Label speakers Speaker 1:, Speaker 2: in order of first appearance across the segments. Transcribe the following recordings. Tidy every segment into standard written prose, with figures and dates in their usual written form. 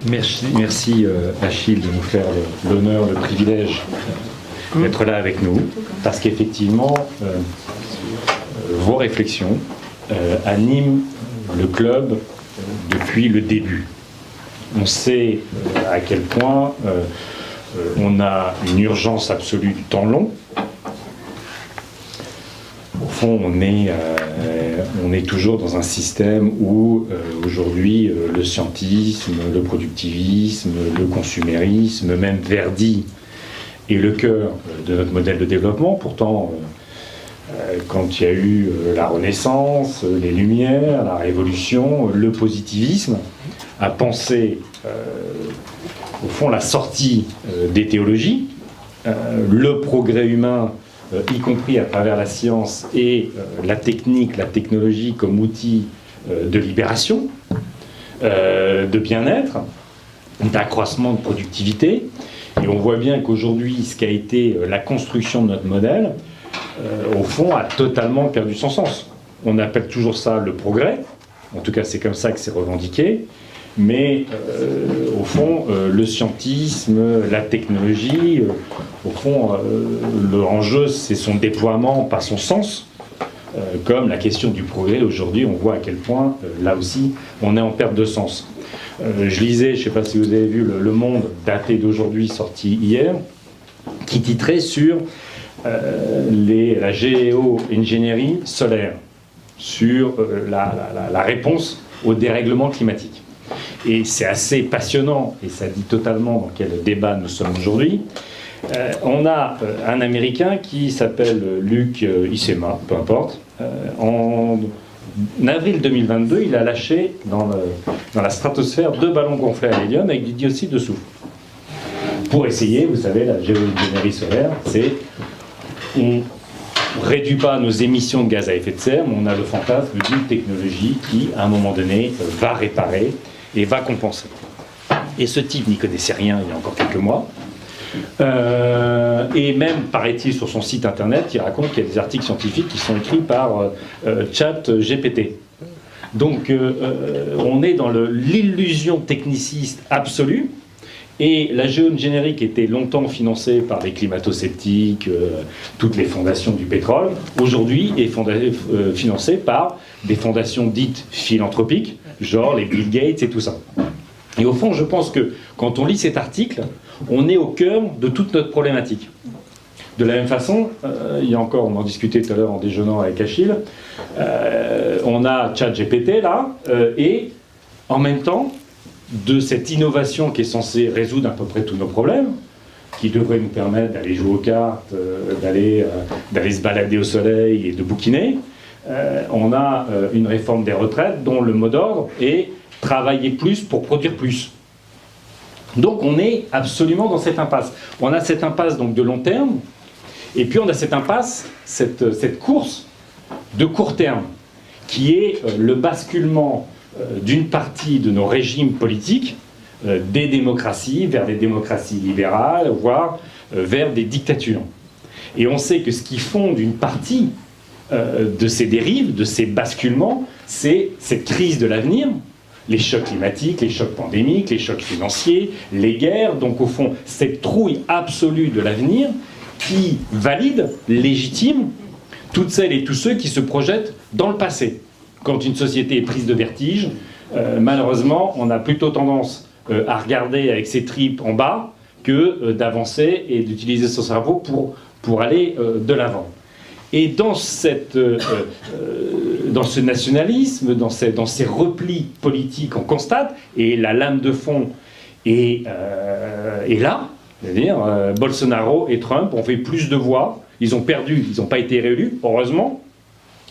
Speaker 1: Merci Achille de nous faire l'honneur, le privilège d'être là avec nous, parce qu'effectivement, vos réflexions animent le club depuis le début. On sait à quel point on a une urgence absolue du temps long. Au fond, on est toujours dans un système où aujourd'hui le scientisme, le productivisme, le consumérisme, même Verdi est le cœur de notre modèle de développement. Pourtant, quand il y a eu la Renaissance, les Lumières, la Révolution, le positivisme a pensé au fond la sortie des théologies, le progrès humain, y compris à travers la science et la technique, la technologie comme outil de libération, de bien-être, d'accroissement de productivité. Et on voit bien qu'aujourd'hui, ce qui a été la construction de notre modèle, au fond, a totalement perdu son sens. On appelle toujours ça le progrès, en tout cas c'est comme ça que c'est revendiqué, mais au fond, le scientisme, la technologie, au fond, l'enjeu c'est son déploiement, pas son sens, comme la question du progrès. Aujourd'hui, on voit à quel point, là aussi, on est en perte de sens. Je lisais, je ne sais pas si vous avez vu Le Monde daté d'aujourd'hui, sorti hier, qui titrait sur la géo-ingénierie solaire, sur la réponse au dérèglement climatique. Et c'est assez passionnant, et ça dit totalement dans quel débat nous sommes aujourd'hui. On a un Américain qui s'appelle Luc Issema, peu importe. En avril 2022, il a lâché dans la stratosphère 2 ballons gonflés à l'hélium avec du dioxyde de soufre. Pour essayer, vous savez, la géo-ingénierie solaire, c'est on ne réduit pas nos émissions de gaz à effet de serre, mais on a le fantasme d'une technologie qui, à un moment donné, va réparer et va compenser. Et ce type n'y connaissait rien il y a encore quelques mois. Et même, paraît-il, sur son site internet, il raconte qu'il y a des articles scientifiques qui sont écrits par ChatGPT. Donc, on est dans l'illusion techniciste absolue. Et la géo-ingénierie qui était longtemps financée par les climato-sceptiques, toutes les fondations du pétrole, aujourd'hui est financée par des fondations dites philanthropiques, genre les Bill Gates et tout ça. Et au fond, je pense que quand on lit cet article, on est au cœur de toute notre problématique. De la même façon, il y a encore, on en discutait tout à l'heure en déjeunant avec Achille, on a ChatGPT là, et en même temps, de cette innovation qui est censée résoudre à peu près tous nos problèmes, qui devrait nous permettre d'aller jouer aux cartes, d'aller se balader au soleil et de bouquiner, on a une réforme des retraites dont le mot d'ordre est travailler plus pour produire plus. Donc on est absolument dans cette impasse. On a cette impasse donc de long terme, et puis on a cette impasse, cette course de court terme, qui est le basculement d'une partie de nos régimes politiques, des démocraties vers des démocraties libérales, voire vers des dictatures. Et on sait que ce qui fonde une partie de ces dérives, de ces basculements, c'est cette crise de l'avenir, les chocs climatiques, les chocs pandémiques, les chocs financiers, les guerres, donc au fond, cette trouille absolue de l'avenir qui valide, légitime, toutes celles et tous ceux qui se projettent dans le passé. Quand une société est prise de vertige, malheureusement, on a plutôt tendance à regarder avec ses tripes en bas que d'avancer et d'utiliser son cerveau pour aller de l'avant. Et dans ce nationalisme, dans ces replis politiques qu'on constate, et la lame de fond est là, c'est-à-dire Bolsonaro et Trump ont fait plus de voix, ils ont perdu, ils n'ont pas été réélus, heureusement.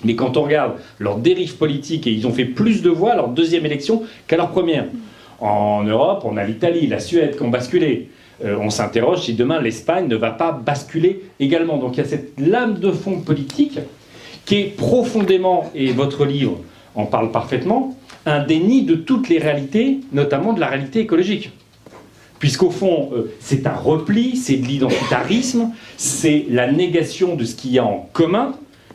Speaker 1: Mais quand on regarde leur dérive politique, et ils ont fait plus de voix à leur deuxième élection qu'à leur première. En Europe, on a l'Italie, la Suède qui ont basculé. On s'interroge si demain l'Espagne ne va pas basculer également. Donc il y a cette lame de fond politique qui est profondément, et votre livre en parle parfaitement, un déni de toutes les réalités, notamment de la réalité écologique. Puisqu'au fond, c'est un repli, c'est de l'identitarisme, c'est la négation de ce qu'il y a en commun,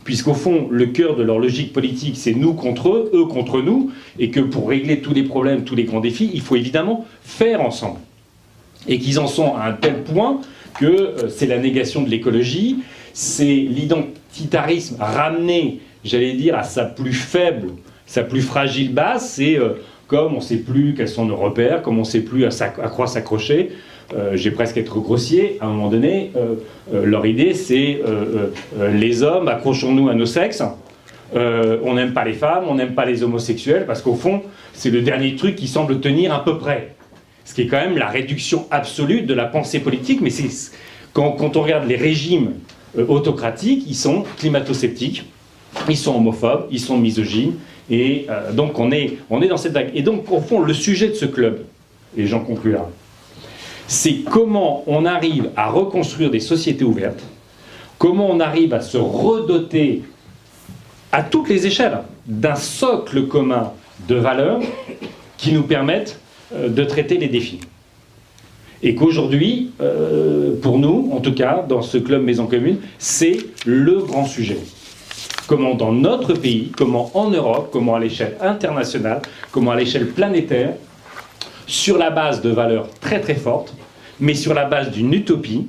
Speaker 1: puisqu'au fond, le cœur de leur logique politique, c'est nous contre eux contre nous, et que pour régler tous les problèmes, tous les grands défis, il faut évidemment faire ensemble. Et qu'ils en sont à un tel point que c'est la négation de l'écologie, c'est l'identitarisme ramené, j'allais dire, à sa plus faible, sa plus fragile base, c'est comme on ne sait plus quels sont nos repères, comme on ne sait plus à quoi s'accrocher, j'ai presque être grossier, à un moment donné, leur idée c'est les hommes, accrochons-nous à nos sexes, on n'aime pas les femmes, on n'aime pas les homosexuels, parce qu'au fond, c'est le dernier truc qui semble tenir à peu près. Ce qui est quand même la réduction absolue de la pensée politique, mais quand on regarde les régimes autocratiques, ils sont climato-sceptiques, ils sont homophobes, ils sont misogynes, et donc on est dans cette vague. Et donc, au fond, le sujet de ce club, et j'en conclus là, c'est comment on arrive à reconstruire des sociétés ouvertes, comment on arrive à se redoter à toutes les échelles d'un socle commun de valeurs qui nous permettent de traiter les défis. Et qu'aujourd'hui, pour nous, en tout cas, dans ce club Maison Commune, c'est le grand sujet. Comment dans notre pays, comment en Europe, comment à l'échelle internationale, comment à l'échelle planétaire, sur la base de valeurs très très fortes, mais sur la base d'une utopie,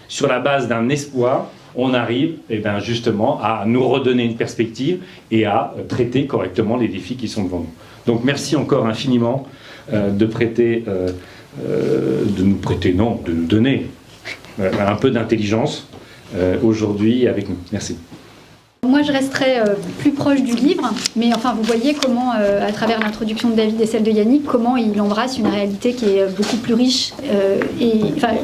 Speaker 1: sur la base d'un espoir, on arrive justement à nous redonner une perspective et à traiter correctement les défis qui sont devant nous. Donc merci encore infiniment de nous donner un peu d'intelligence aujourd'hui avec nous. Merci.
Speaker 2: Moi, je resterai plus proche du livre, mais enfin, vous voyez comment, à travers l'introduction de David et celle de Yannick, comment il embrasse une réalité qui est beaucoup plus riche,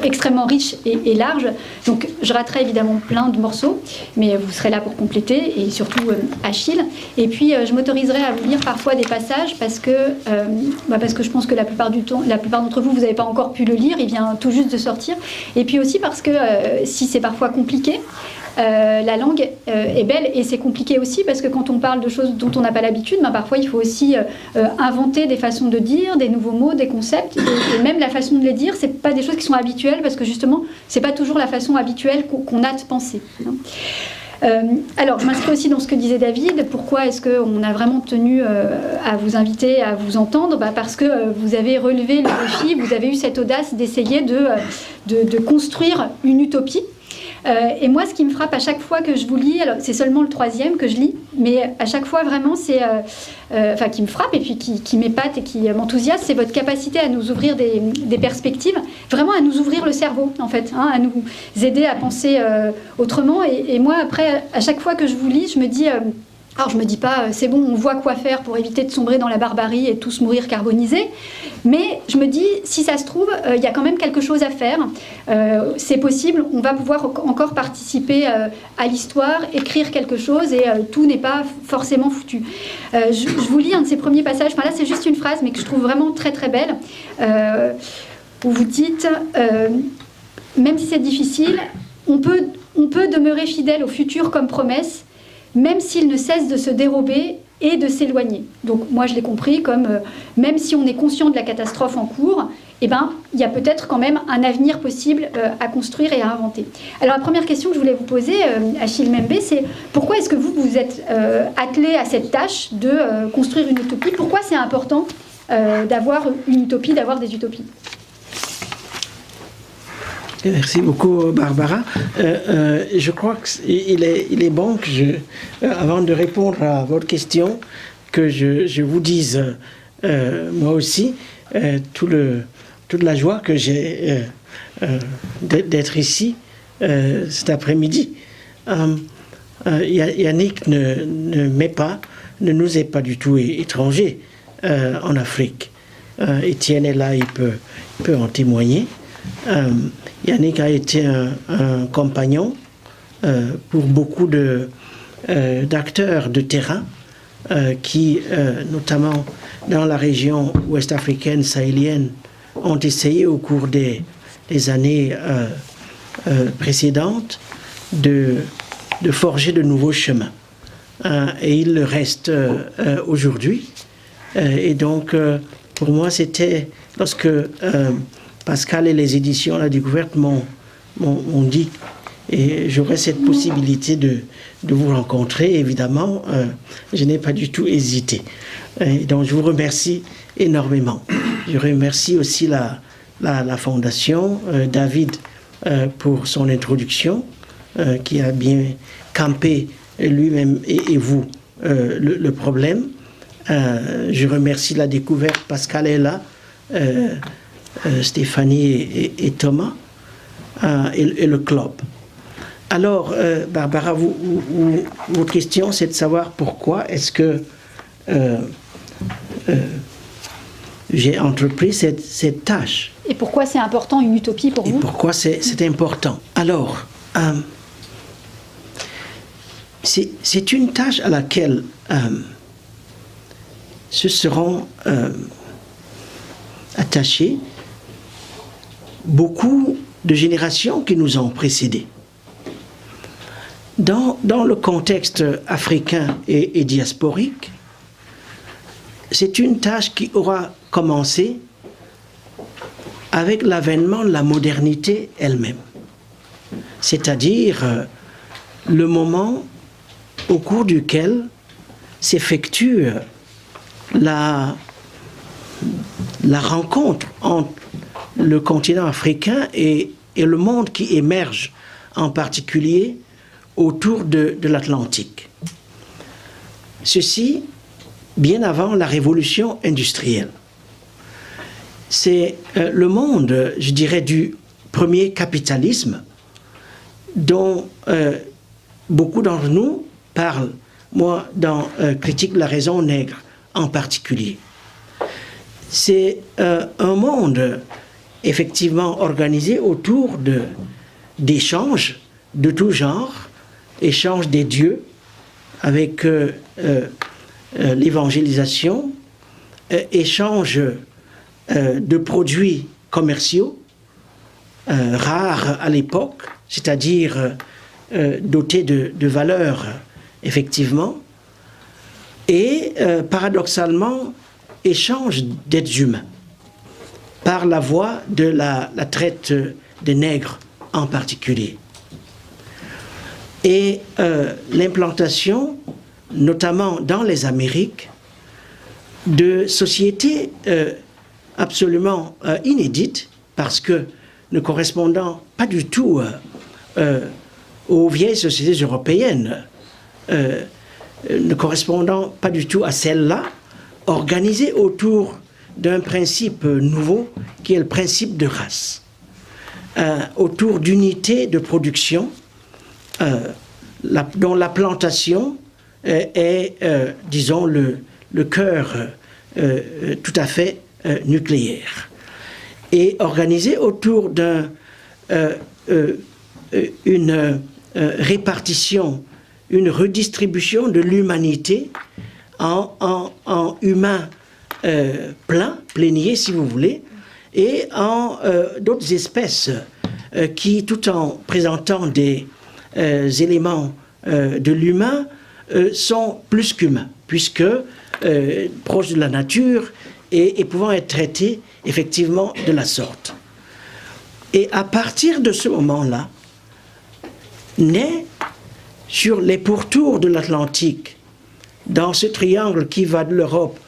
Speaker 2: extrêmement riche et large. Donc, je raterai évidemment plein de morceaux, mais vous serez là pour compléter, et surtout Achille. Et puis, je m'autoriserai à vous lire parfois des passages parce que je pense que la plupart d'entre vous, vous n'avez pas encore pu le lire, il vient tout juste de sortir. Et puis aussi parce que si c'est parfois compliqué, la langue est belle et c'est compliqué aussi parce que quand on parle de choses dont on n'a pas l'habitude, parfois il faut aussi inventer des façons de dire, des nouveaux mots, des concepts et même la façon de les dire, c'est pas des choses qui sont habituelles parce que justement c'est pas toujours la façon habituelle qu'on a de penser. Alors je m'inscris aussi dans ce que disait David. Pourquoi est-ce qu'on a vraiment tenu à vous inviter, à vous entendre? Parce que vous avez relevé le défi, vous avez eu cette audace d'essayer de construire une utopie. Et moi, ce qui me frappe à chaque fois que je vous lis, alors c'est seulement le 3e que je lis, mais à chaque fois vraiment, c'est, qui me frappe et puis qui m'épate et qui m'enthousiasme, c'est votre capacité à nous ouvrir des perspectives, vraiment à nous ouvrir le cerveau, en fait, à nous aider à penser autrement. Et moi, après, à chaque fois que je vous lis, je me dis... Alors je me dis pas, c'est bon, on voit quoi faire pour éviter de sombrer dans la barbarie et tous mourir carbonisés, mais je me dis, si ça se trouve, il y a quand même quelque chose à faire, c'est possible, on va pouvoir encore participer à l'histoire, écrire quelque chose et tout n'est pas forcément foutu. Je vous lis un de ces premiers passages, là c'est juste une phrase, mais que je trouve vraiment très très belle, où vous dites, même si c'est difficile, on peut demeurer fidèle au futur comme promesse, même s'il ne cesse de se dérober et de s'éloigner. Donc moi je l'ai compris comme même si on est conscient de la catastrophe en cours, il y a peut-être quand même un avenir possible à construire et à inventer. Alors la première question que je voulais vous poser, Achille Mbembe, c'est pourquoi est-ce que vous vous êtes attelé à cette tâche de construire une utopie? Pourquoi c'est important d'avoir une utopie, d'avoir des utopies?
Speaker 3: Merci beaucoup, Barbara. Je crois qu'il est bon que avant de répondre à votre question, que je vous dise, moi aussi, toute la joie que j'ai d'être ici cet après-midi. Yannick ne nous est pas du tout étranger en Afrique. Étienne est là, il peut en témoigner. Yannick a été un compagnon pour beaucoup d'acteurs de terrain qui, notamment dans la région ouest-africaine, sahélienne, ont essayé au cours des années précédentes de forger de nouveaux chemins. Et il le reste aujourd'hui. Et donc, pour moi, c'était lorsque Pascal et les éditions La Découverte m'ont dit et j'aurai cette possibilité de vous rencontrer, évidemment, je n'ai pas du tout hésité. Et donc je vous remercie énormément. Je remercie aussi la Fondation, David, pour son introduction, qui a bien campé lui-même et vous le problème. Je remercie la découverte, Pascal est là, Stéphanie et Thomas, et le club. Alors, Barbara, votre question, c'est de savoir pourquoi est-ce que j'ai entrepris cette tâche.
Speaker 2: Et pourquoi c'est important une utopie pour vous?
Speaker 3: Et pourquoi c'est important. Alors, c'est une tâche à laquelle se seront attachés beaucoup de générations qui nous ont précédés. Dans le contexte africain et diasporique, c'est une tâche qui aura commencé avec l'avènement de la modernité elle-même. C'est-à-dire le moment au cours duquel s'effectue la rencontre entre le continent africain et le monde qui émerge, en particulier autour de l'Atlantique. Ceci bien avant la révolution industrielle. C'est le monde, je dirais, du premier capitalisme dont beaucoup d'entre nous parlent, moi, dans Critique de la raison nègre en particulier. C'est un monde effectivement organisé autour d'échanges de tout genre, échanges des dieux avec l'évangélisation, échange de produits commerciaux rares à l'époque, c'est-à-dire dotés de valeurs effectivement, et paradoxalement échange d'êtres humains par la voie de la traite des nègres en particulier. Et l'implantation, notamment dans les Amériques, de sociétés absolument inédites, parce que ne correspondant pas du tout aux vieilles sociétés européennes, ne correspondant pas du tout à celles-là, organisées autour d'un principe nouveau qui est le principe de race, autour d'unités de production dont la plantation est, disons, le cœur tout à fait nucléaire, et organisé autour d'une répartition, une redistribution de l'humanité en humains pléniers, si vous voulez, et en d'autres espèces qui, tout en présentant des éléments de l'humain, sont plus qu'humains, puisque proches de la nature et pouvant être traités effectivement de la sorte. Et à partir de ce moment-là, naît sur les pourtours de l'Atlantique, dans ce triangle qui va de l'Europe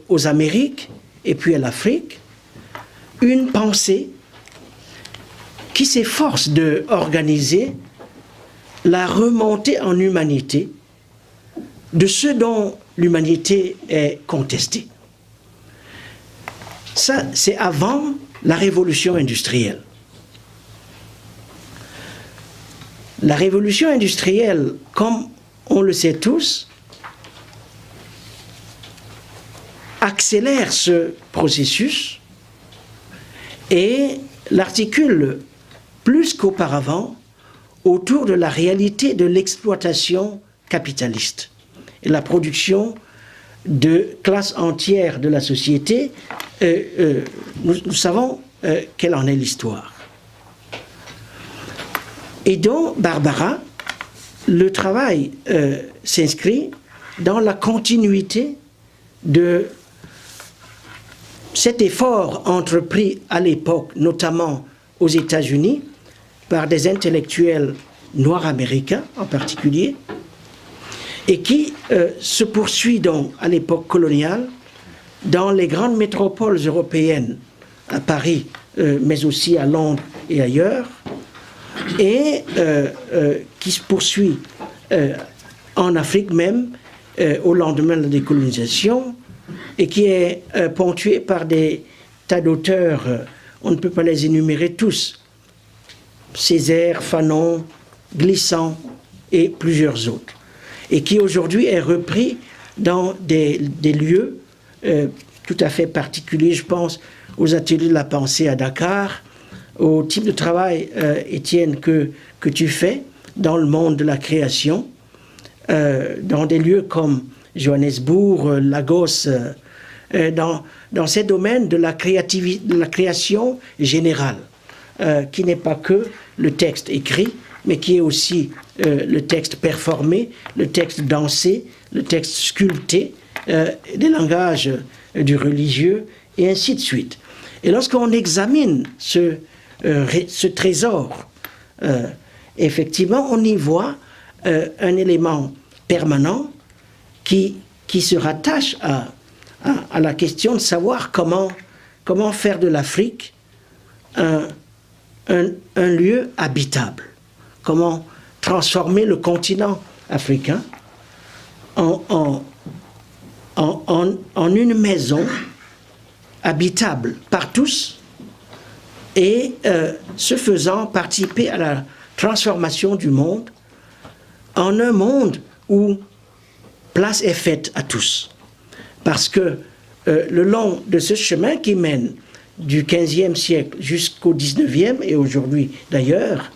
Speaker 3: aux Amériques et puis à l'Afrique, une pensée qui s'efforce d'organiser la remontée en humanité de ce dont l'humanité est contestée. Ça, c'est avant la révolution industrielle. La révolution industrielle, comme on le sait tous, accélère ce processus et l'articule plus qu'auparavant autour de la réalité de l'exploitation capitaliste et la production de classes entières de la société. Nous savons quelle en est l'histoire. Et donc, Barbara, le travail s'inscrit dans la continuité de cet effort entrepris à l'époque, notamment aux États-Unis, par des intellectuels noirs américains en particulier, et qui se poursuit donc à l'époque coloniale dans les grandes métropoles européennes, à Paris, mais aussi à Londres et ailleurs, et qui se poursuit en Afrique même, au lendemain de la décolonisation, et qui est ponctué par des tas d'auteurs, on ne peut pas les énumérer tous, Césaire, Fanon, Glissant et plusieurs autres, et qui aujourd'hui est repris dans des lieux tout à fait particuliers. Je pense aux ateliers de la pensée à Dakar, au type de travail, Étienne, que tu fais dans le monde de la création, dans des lieux comme Johannesburg, Lagos, dans ces domaines de la créativité, de la création générale, qui n'est pas que le texte écrit, mais qui est aussi le texte performé, le texte dansé, le texte sculpté, des langages du religieux, et ainsi de suite. Et lorsqu'on examine ce trésor, effectivement, on y voit un élément permanent qui se rattache à la question de savoir comment faire de l'Afrique un lieu habitable, comment transformer le continent africain en une maison habitable par tous, et ce faisant participer à la transformation du monde en un monde où place est faite à tous. Parce que le long de ce chemin qui mène du XVe siècle jusqu'au XIXe, et aujourd'hui d'ailleurs,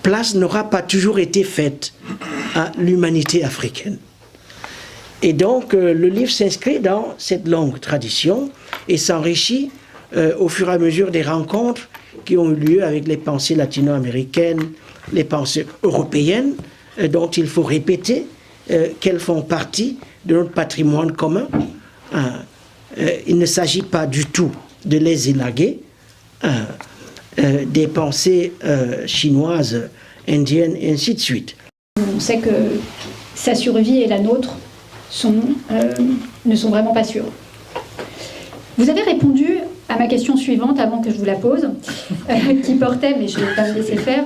Speaker 3: place n'aura pas toujours été faite à l'humanité africaine. Et donc le livre s'inscrit dans cette longue tradition et s'enrichit au fur et à mesure des rencontres qui ont eu lieu avec les pensées latino-américaines, les pensées européennes, dont il faut répéter qu'elles font partie de notre patrimoine commun. Il ne s'agit pas du tout de les élaguer. Des pensées chinoises, indiennes, et ainsi de suite.
Speaker 2: On sait que sa survie et la nôtre ne sont vraiment pas sûres. Vous avez répondu à ma question suivante avant que je vous la pose, qui portait, mais je ne vais pas me laisser faire,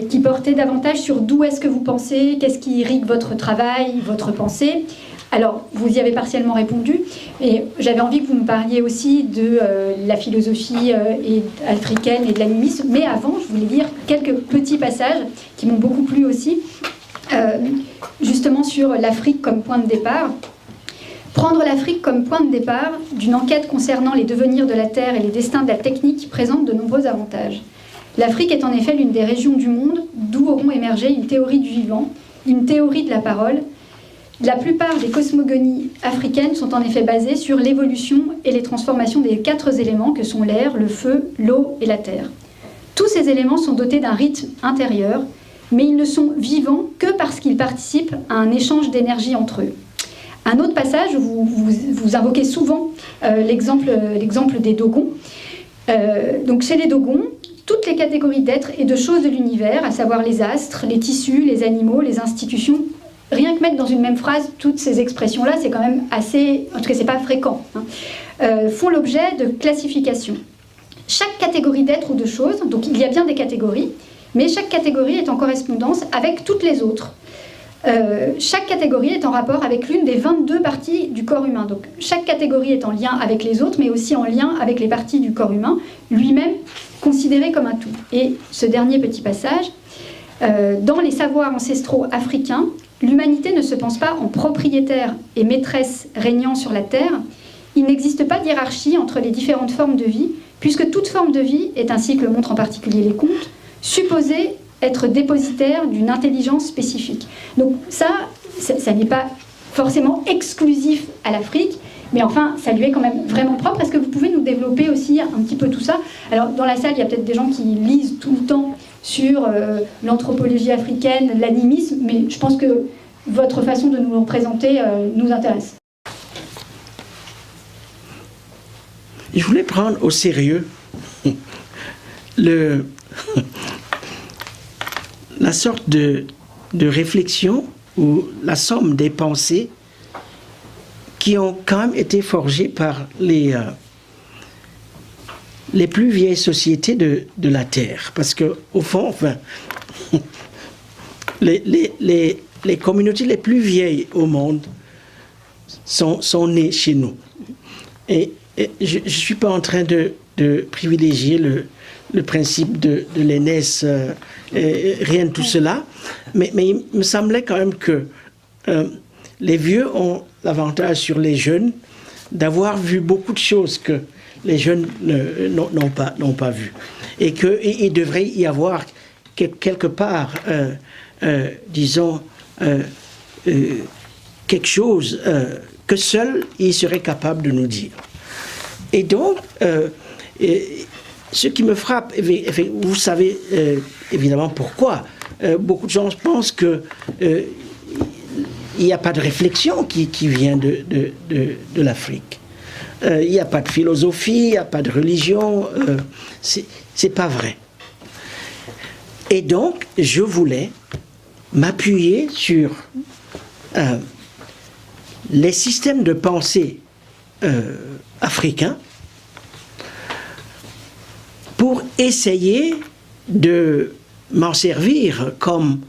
Speaker 2: qui portait davantage sur d'où est-ce que vous pensez, qu'est-ce qui irrigue votre travail, votre pensée. Alors, vous y avez partiellement répondu, et j'avais envie que vous me parliez aussi de la philosophie africaine et de l'animisme, mais avant, je voulais lire quelques petits passages qui m'ont beaucoup plu aussi, justement sur l'Afrique comme point de départ. Prendre l'Afrique comme point de départ d'une enquête concernant les devenirs de la Terre et les destins de la technique présente de nombreux avantages. L'Afrique est en effet l'une des régions du monde d'où auront émergé une théorie du vivant, une théorie de la parole. La plupart des cosmogonies africaines sont en effet basées sur l'évolution et les transformations des 4 éléments que sont l'air, le feu, l'eau et la terre. Tous ces éléments sont dotés d'un rythme intérieur, mais ils ne sont vivants que parce qu'ils participent à un échange d'énergie entre eux. Un autre passage, vous invoquez souvent l'exemple des Dogons. Donc chez les Dogons, toutes les catégories d'êtres et de choses de l'univers, à savoir les astres, les tissus, les animaux, les institutions, rien que mettre dans une même phrase toutes ces expressions-là, c'est quand même assez, en tout cas c'est pas fréquent, font l'objet de classifications. Chaque catégorie d'êtres ou de choses, donc il y a bien des catégories, mais chaque catégorie est en correspondance avec toutes les autres. Chaque catégorie est en rapport avec l'une des 22 parties du corps humain. Donc chaque catégorie est en lien avec les autres, mais aussi en lien avec les parties du corps humain, lui-même considéré comme un tout. Et ce dernier petit passage, dans les savoirs ancestraux africains, l'humanité ne se pense pas en propriétaire et maîtresse régnant sur la terre. Il n'existe pas de hiérarchie entre les différentes formes de vie, puisque toute forme de vie est, ainsi que le montrent en particulier les contes, supposée être dépositaire d'une intelligence spécifique. Donc ça n'est pas forcément exclusif à l'Afrique, mais enfin, ça lui est quand même vraiment propre. Est-ce que vous pouvez nous développer aussi un petit peu tout ça? Alors, dans la salle, il y a peut-être des gens qui lisent tout le temps sur l'anthropologie africaine, l'animisme, mais je pense que votre façon de nous le représenter nous intéresse.
Speaker 3: Je voulais prendre au sérieux la sorte de réflexion ou la somme des pensées qui ont quand même été forgées par les plus vieilles sociétés de la Terre. Parce que, au fond, enfin, les communautés les plus vieilles au monde sont nées chez nous. Et je ne suis pas en train de privilégier le principe de l'aînesse, rien de tout cela, mais il me semblait quand même que les vieux ont l'avantage sur les jeunes d'avoir vu beaucoup de choses que les jeunes n'ont pas vues. Et qu'il devrait y avoir quelque part, disons, quelque chose que seul ils seraient capables de nous dire. Et donc, ce qui me frappe, vous savez évidemment pourquoi. Beaucoup de gens pensent que il n'y a pas de réflexion qui vient de l'Afrique. Il n'y a pas de philosophie, il n'y a pas de religion. C'est pas vrai. Et donc, je voulais m'appuyer sur les systèmes de pensée africains pour essayer de m'en servir comme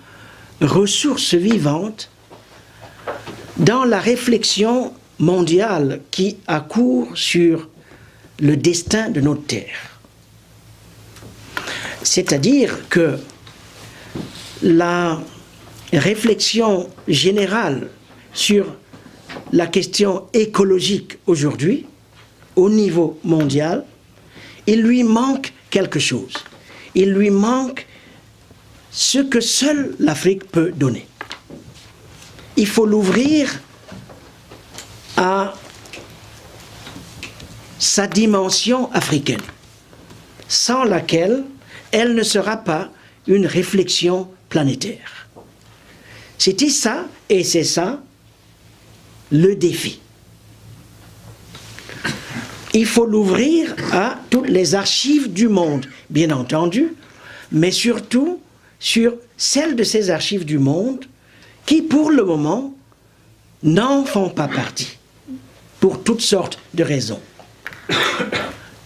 Speaker 3: ressource vivante dans la réflexion mondiale qui accourt sur le destin de notre terre. C'est-à-dire que la réflexion générale sur la question écologique aujourd'hui, au niveau mondial, il lui manque quelque chose. Il lui manque ce que seule l'Afrique peut donner. Il faut l'ouvrir à sa dimension africaine, sans laquelle elle ne sera pas une réflexion planétaire. C'était ça, et c'est ça, le défi. Il faut l'ouvrir à toutes les archives du monde, bien entendu, mais surtout sur celles de ces archives du monde qui, pour le moment, n'en font pas partie, pour toutes sortes de raisons.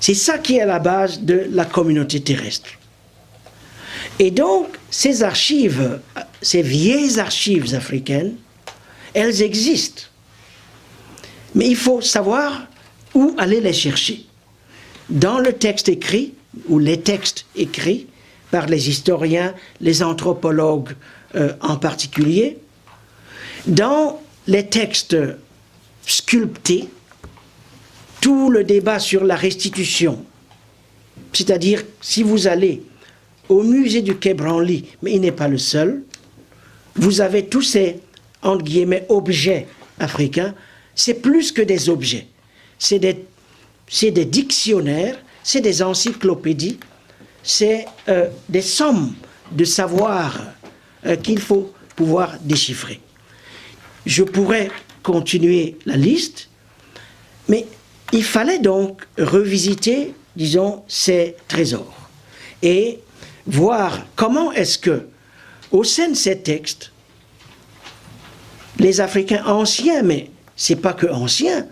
Speaker 3: C'est ça qui est à la base de la communauté terrestre. Et donc, ces archives, ces vieilles archives africaines, elles existent. Mais il faut savoir où aller les chercher. Dans le texte écrit, ou les textes écrits par les historiens, les anthropologues en particulier, dans les textes sculptés, tout le débat sur la restitution, c'est-à-dire si vous allez au musée du Quai Branly, mais il n'est pas le seul, vous avez tous ces, entre guillemets, objets africains, c'est plus que des objets, c'est des dictionnaires, c'est des encyclopédies, c'est des sommes de savoir qu'il faut pouvoir déchiffrer. Je pourrais continuer la liste, mais il fallait donc revisiter, disons, ces trésors et voir comment est-ce que, au sein de ces textes, les Africains anciens, mais c'est pas que anciens,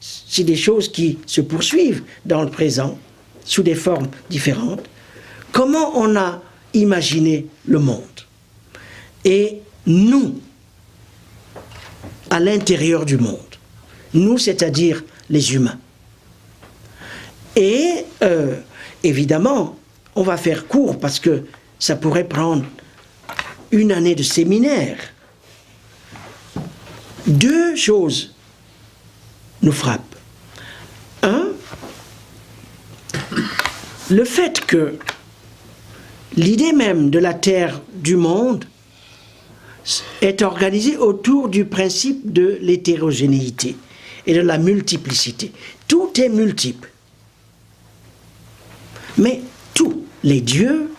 Speaker 3: c'est des choses qui se poursuivent dans le présent, sous des formes différentes, comment on a imaginé le monde. Et nous, à l'intérieur du monde, nous, c'est-à-dire les humains. Et évidemment, on va faire court parce que ça pourrait prendre une année de séminaire. Deux choses nous frappent. Un, le fait que l'idée même de la Terre du monde est organisée autour du principe de l'hétérogénéité et de la multiplicité. Tout est multiple. Mais tout, les dieux,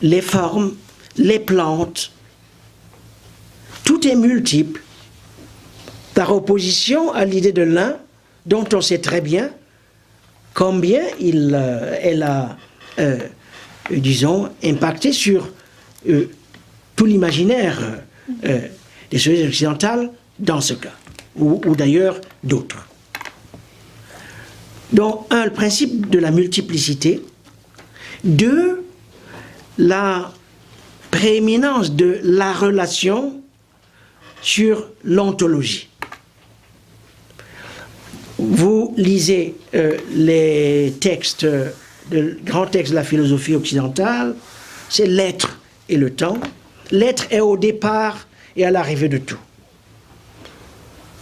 Speaker 3: les formes, les plantes, tout est multiple par opposition à l'idée de l'un dont on sait très bien combien elle a disons, impacter sur tout l'imaginaire des sociétés occidentales dans ce cas, ou d'ailleurs d'autres. Donc, un, le principe de la multiplicité. Deux, la prééminence de la relation sur l'ontologie. Vous lisez les textes, le grand texte de la philosophie occidentale, c'est l'être et le temps. L'être est au départ et à l'arrivée de tout.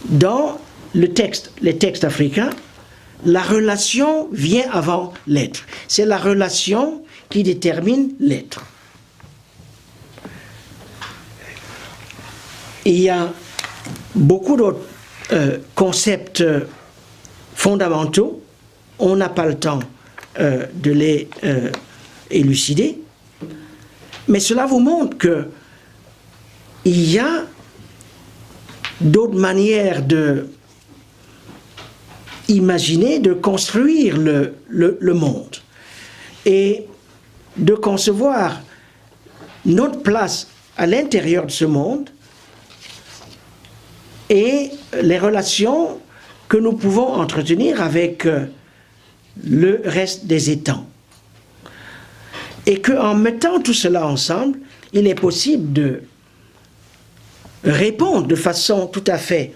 Speaker 3: Dans les textes africains, la relation vient avant l'être. C'est la relation qui détermine l'être. Il y a beaucoup d'autres concepts fondamentaux. On n'a pas le temps de les élucider. Mais cela vous montre qu'il y a d'autres manières de imaginer, de construire le monde et de concevoir notre place à l'intérieur de ce monde et les relations que nous pouvons entretenir avec le reste des étangs. Et qu'en mettant tout cela ensemble, il est possible de répondre de façon tout à fait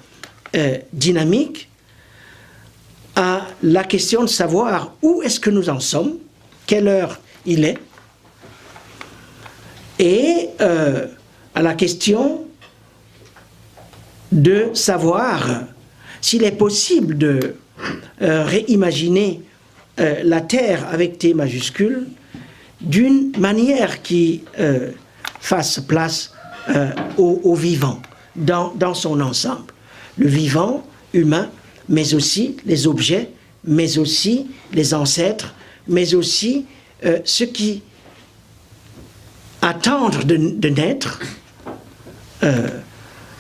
Speaker 3: dynamique à la question de savoir où est-ce que nous en sommes, quelle heure il est, et à la question de savoir s'il est possible de réimaginer la Terre avec T majuscule d'une manière qui fasse place au vivant dans son ensemble. Le vivant humain, mais aussi les objets, mais aussi les ancêtres, mais aussi ceux qui attendent de naître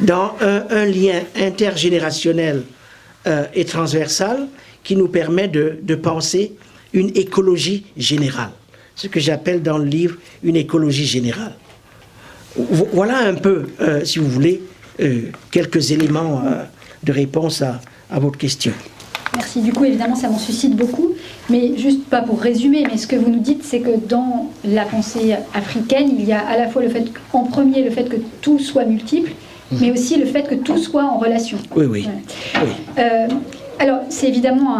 Speaker 3: dans un lien intergénérationnel et transversal qui nous permet de penser une écologie générale. Ce que j'appelle dans le livre une écologie générale. Voilà un peu, si vous voulez, quelques éléments de réponse à votre question.
Speaker 2: Merci. Du coup, évidemment, ça m'en suscite beaucoup. Mais juste pas pour résumer, mais ce que vous nous dites, c'est que dans la pensée africaine, il y a à la fois en premier, le fait que tout soit multiple, mais aussi le fait que tout soit en relation.
Speaker 3: Oui, oui.
Speaker 2: Voilà. Oui. Alors, c'est évidemment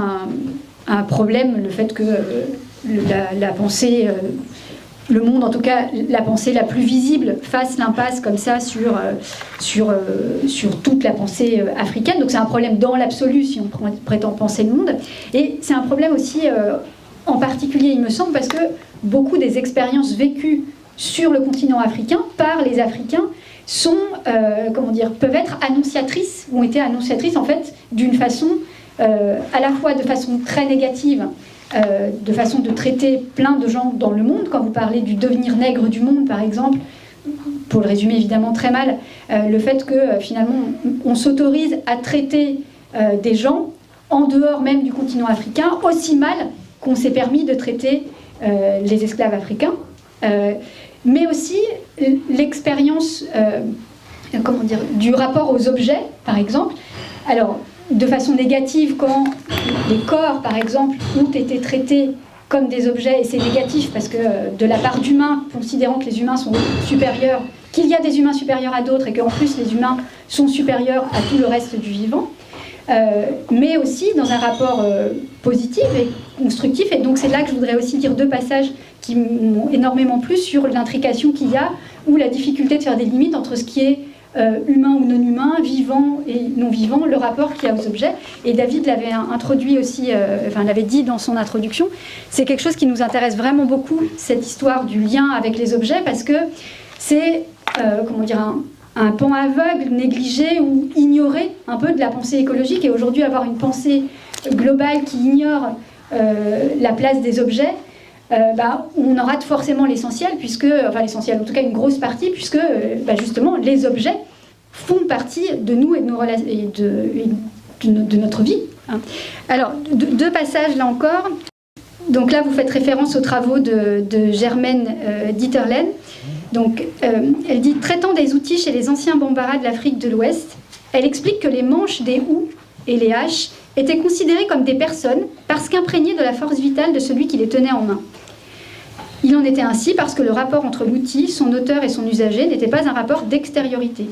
Speaker 2: un problème, le fait que la pensée, le monde, en tout cas, la pensée la plus visible, fasse l'impasse comme ça sur toute la pensée africaine. Donc c'est un problème dans l'absolu, si on prétend penser le monde. Et c'est un problème aussi, en particulier, il me semble, parce que beaucoup des expériences vécues sur le continent africain par les Africains sont, peuvent être annonciatrices, ou ont été annonciatrices, en fait, d'une façon, à la fois de façon très négative, de façon de traiter plein de gens dans le monde. Quand vous parlez du devenir nègre du monde, par exemple, pour le résumer évidemment très mal, le fait que finalement on s'autorise à traiter des gens en dehors même du continent africain aussi mal qu'on s'est permis de traiter les esclaves africains, mais aussi l'expérience du rapport aux objets, par exemple. Alors, de façon négative, quand les corps, par exemple, ont été traités comme des objets, et c'est négatif parce que de la part d'humains, considérant que les humains sont supérieurs, qu'il y a des humains supérieurs à d'autres, et qu'en plus les humains sont supérieurs à tout le reste du vivant, mais aussi dans un rapport positif et constructif. Et donc c'est là que je voudrais aussi dire deux passages qui m'ont énormément plu sur l'intrication qu'il y a, ou la difficulté de faire des limites entre ce qui est humain ou non humain, vivant et non vivant, le rapport qu'il y a aux objets. Et David l'avait introduit aussi, l'avait dit dans son introduction, c'est quelque chose qui nous intéresse vraiment beaucoup, cette histoire du lien avec les objets, parce que c'est, un pan aveugle, négligé ou ignoré un peu de la pensée écologique. Et aujourd'hui, avoir une pensée globale qui ignore la place des objets, on en rate forcément l'essentiel, l'essentiel, en tout cas une grosse partie, puisque justement les objets font partie de nous et de nos relations et de notre vie. Alors, deux passages là encore. Donc là, vous faites référence aux travaux de Germaine Dieterlen. Donc, elle dit, traitant des outils chez les anciens Bambara de l'Afrique de l'Ouest, elle explique que les manches des houes et les haches étaient considérées comme des personnes parce qu'imprégnées de la force vitale de celui qui les tenait en main. Il en était ainsi parce que le rapport entre l'outil, son auteur et son usager n'était pas un rapport d'extériorité.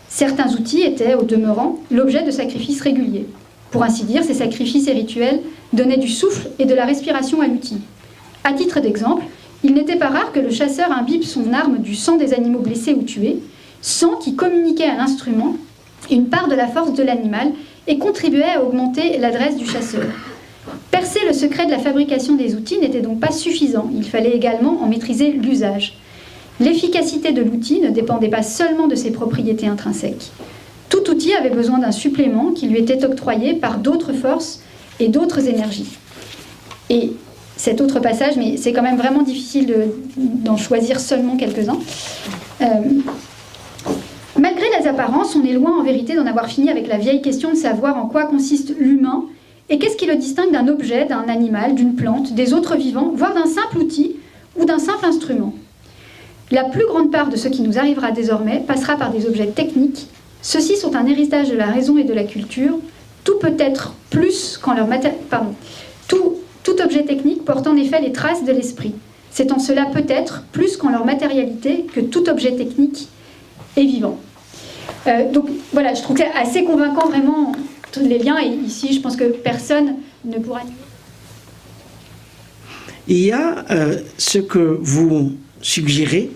Speaker 2: Certains outils étaient, au demeurant, l'objet de sacrifices réguliers. Pour ainsi dire, ces sacrifices et rituels donnaient du souffle et de la respiration à l'outil. À titre d'exemple, il n'était pas rare que le chasseur imbibe son arme du sang des animaux blessés ou tués, sang qui communiquait à l'instrument une part de la force de l'animal et contribuait à augmenter l'adresse du chasseur. Percer le secret de la fabrication des outils n'était donc pas suffisant, il fallait également en maîtriser l'usage. L'efficacité de l'outil ne dépendait pas seulement de ses propriétés intrinsèques. Tout outil avait besoin d'un supplément qui lui était octroyé par d'autres forces et d'autres énergies. Et cet autre passage, mais c'est quand même vraiment difficile d'en choisir seulement quelques-uns. Malgré les apparences, on est loin en vérité d'en avoir fini avec la vieille question de savoir en quoi consiste l'humain et qu'est-ce qui le distingue d'un objet, d'un animal, d'une plante, des autres vivants, voire d'un simple outil ou d'un simple instrument. La plus grande part de ce qui nous arrivera désormais passera par des objets techniques. Ceux-ci sont un héritage de la raison et de la culture. Tout peut être plus quand leur Tout objet technique porte en effet les traces de l'esprit. C'est en cela peut-être plus qu'en leur matérialité que tout objet technique est vivant. Donc voilà, je trouve que c'est assez convaincant vraiment tous les liens, et ici je pense que personne ne pourra...
Speaker 3: Il y a ce que vous suggérez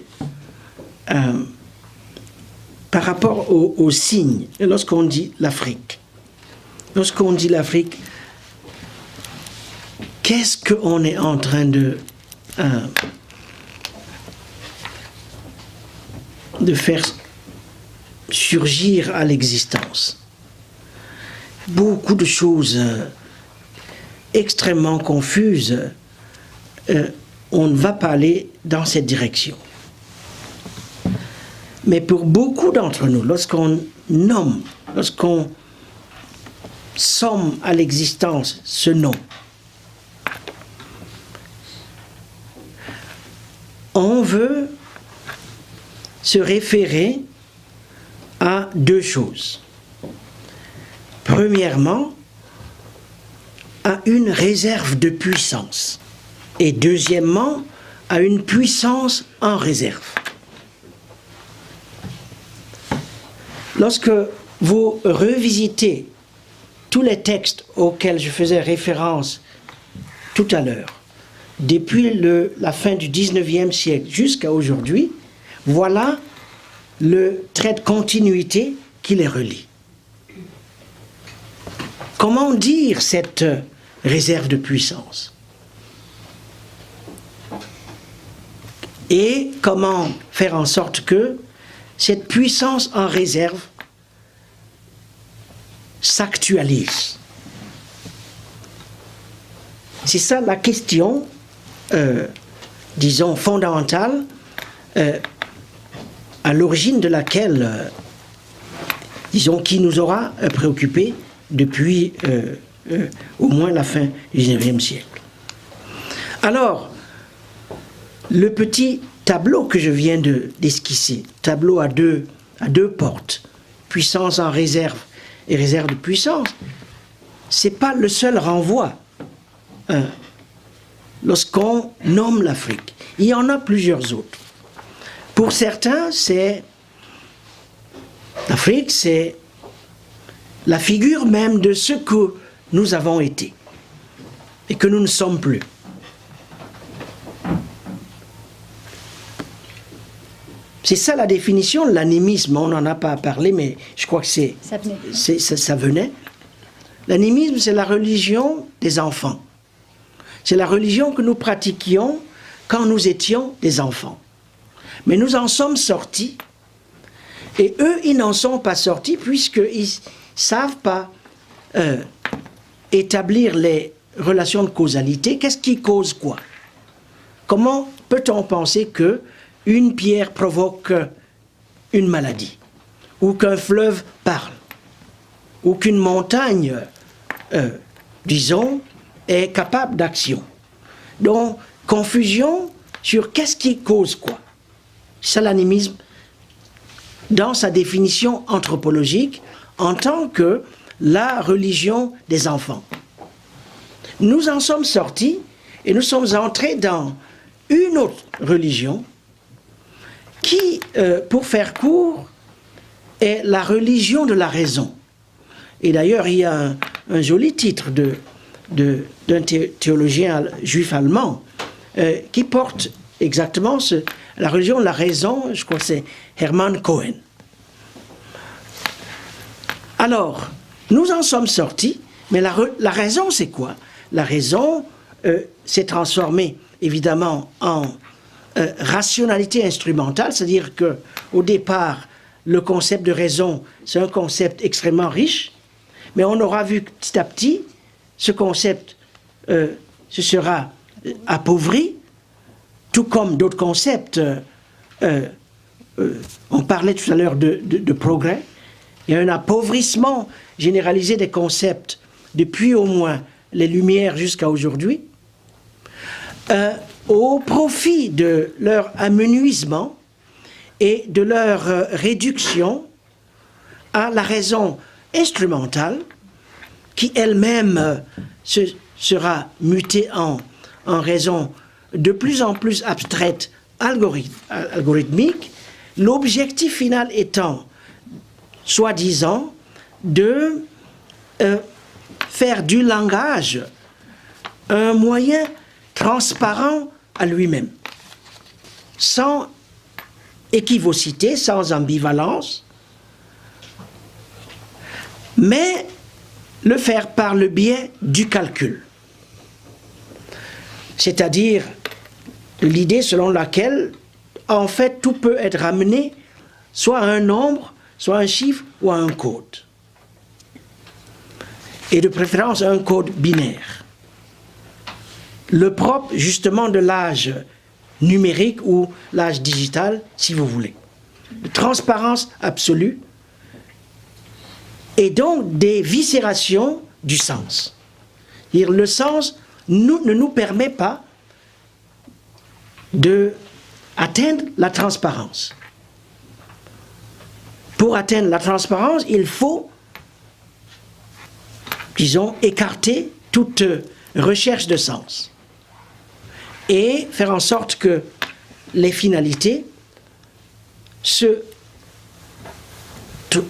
Speaker 3: par rapport aux signes, lorsqu'on dit l'Afrique. Lorsqu'on dit l'Afrique, qu'est-ce qu'on est en train de faire surgir à l'existence? Beaucoup de choses extrêmement confuses. On ne va pas aller dans cette direction. Mais pour beaucoup d'entre nous, lorsqu'on nomme, lorsqu'on somme à l'existence ce nom, on veut se référer à deux choses. Premièrement, à une réserve de puissance. Et deuxièmement, à une puissance en réserve. Lorsque vous revisitez tous les textes auxquels je faisais référence tout à l'heure, depuis la fin du 19e siècle jusqu'à aujourd'hui, voilà le trait de continuité qui les relie. Comment dire cette réserve de puissance? Et comment faire en sorte que cette puissance en réserve s'actualise? C'est ça la question, disons, fondamentale, à l'origine de laquelle, disons, qui nous aura préoccupés depuis au moins la fin du 19e siècle. Alors, le petit tableau que je viens d'esquisser, tableau à deux portes, puissance en réserve et réserve de puissance, ce n'est pas le seul renvoi lorsqu'on nomme l'Afrique. Il y en a plusieurs autres. Pour certains, l'Afrique, c'est la figure même de ce que nous avons été et que nous ne sommes plus. C'est ça la définition de l'animisme. On n'en a pas parlé, mais je crois que ça venait. L'animisme, c'est la religion des enfants. C'est la religion que nous pratiquions quand nous étions des enfants. Mais nous en sommes sortis. Et eux, ils n'en sont pas sortis puisqu'ils ne savent pas établir les relations de causalité. Qu'est-ce qui cause quoi? Comment peut-on penser que une pierre provoque une maladie, ou qu'un fleuve parle, ou qu'une montagne, disons, est capable d'action, Donc, confusion sur qu'est-ce qui cause quoi. C'est l'animisme dans sa définition anthropologique en tant que la religion des enfants. Nous en sommes sortis et nous sommes entrés dans une autre religion qui, pour faire court, est la religion de la raison. Et d'ailleurs, il y a un joli titre d'un théologien juif allemand qui porte exactement la religion de la raison, je crois que c'est Hermann Cohen. Alors, nous en sommes sortis, mais la raison c'est quoi? La raison s'est transformée évidemment en rationalité instrumentale, c'est-à-dire qu'au départ, le concept de raison, c'est un concept extrêmement riche, mais on aura vu que petit à petit, ce concept se sera appauvri, tout comme d'autres concepts. On parlait tout à l'heure de progrès. Il y a un appauvrissement généralisé des concepts depuis au moins les Lumières jusqu'à aujourd'hui, au profit de leur amenuisement et de leur réduction à la raison instrumentale qui elle-même sera mutée en raison de plus en plus abstraite, algorithmique, l'objectif final étant, soi-disant, de faire du langage un moyen transparent à lui-même, sans équivocité, sans ambivalence, mais le faire par le biais du calcul. C'est-à-dire l'idée selon laquelle, en fait, tout peut être ramené soit à un nombre, soit à un chiffre ou à un code. Et de préférence à un code binaire. Le propre, justement, de l'âge numérique ou l'âge digital, si vous voulez. De transparence absolue et donc des viscérations du sens. C'est-à-dire le sens ne nous permet pas d'atteindre la transparence. Pour atteindre la transparence, il faut, disons, écarter toute recherche de sens et faire en sorte que les finalités se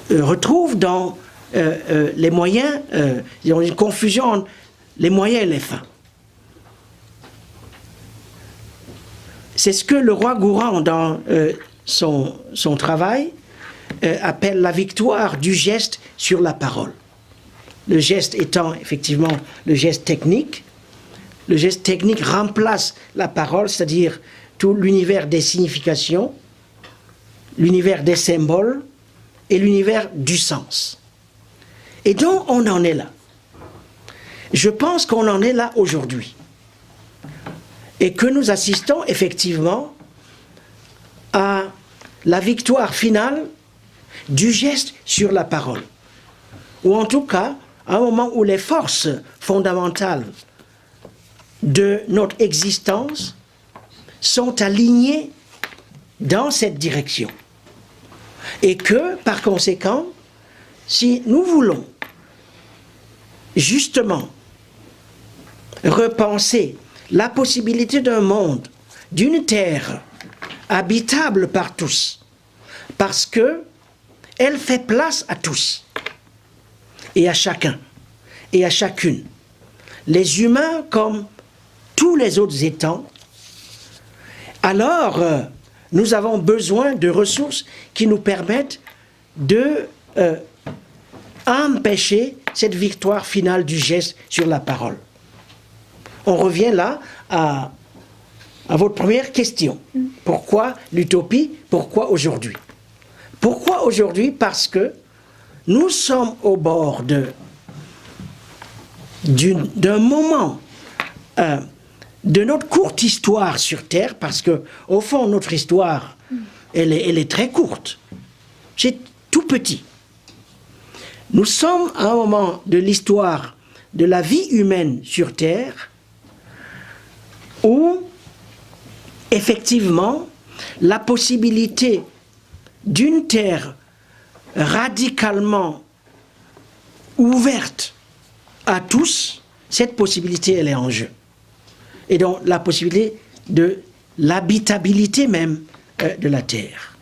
Speaker 3: retrouvent dans les moyens, il y a une confusion entre les moyens et les fins. C'est ce que le roi Gourand, dans son travail, appelle la victoire du geste sur la parole. Le geste étant effectivement le geste technique. Le geste technique remplace la parole, c'est-à-dire tout l'univers des significations, l'univers des symboles et l'univers du sens. Et donc on en est là. Je pense qu'on en est là aujourd'hui. Et que nous assistons effectivement à la victoire finale du geste sur la parole. Ou en tout cas, à un moment où les forces fondamentales de notre existence sont alignées dans cette direction. Et que, par conséquent, si nous voulons justement repenser la possibilité d'un monde, d'une terre habitable par tous, parce que elle fait place à tous, et à chacun, et à chacune, les humains comme tous les autres étangs, alors nous avons besoin de ressources qui nous permettent de empêcher cette victoire finale du geste sur la parole. On revient là à votre première question. Pourquoi l'utopie? Pourquoi aujourd'hui? Pourquoi aujourd'hui? Parce que nous sommes au bord d'un moment de notre courte histoire sur Terre, parce que au fond, notre histoire, elle est très courte. C'est tout petit. Nous sommes à un moment de l'histoire de la vie humaine sur Terre où, effectivement, la possibilité d'une terre radicalement ouverte à tous, cette possibilité, elle est en jeu. Et donc, la possibilité de l'habitabilité même de la terre.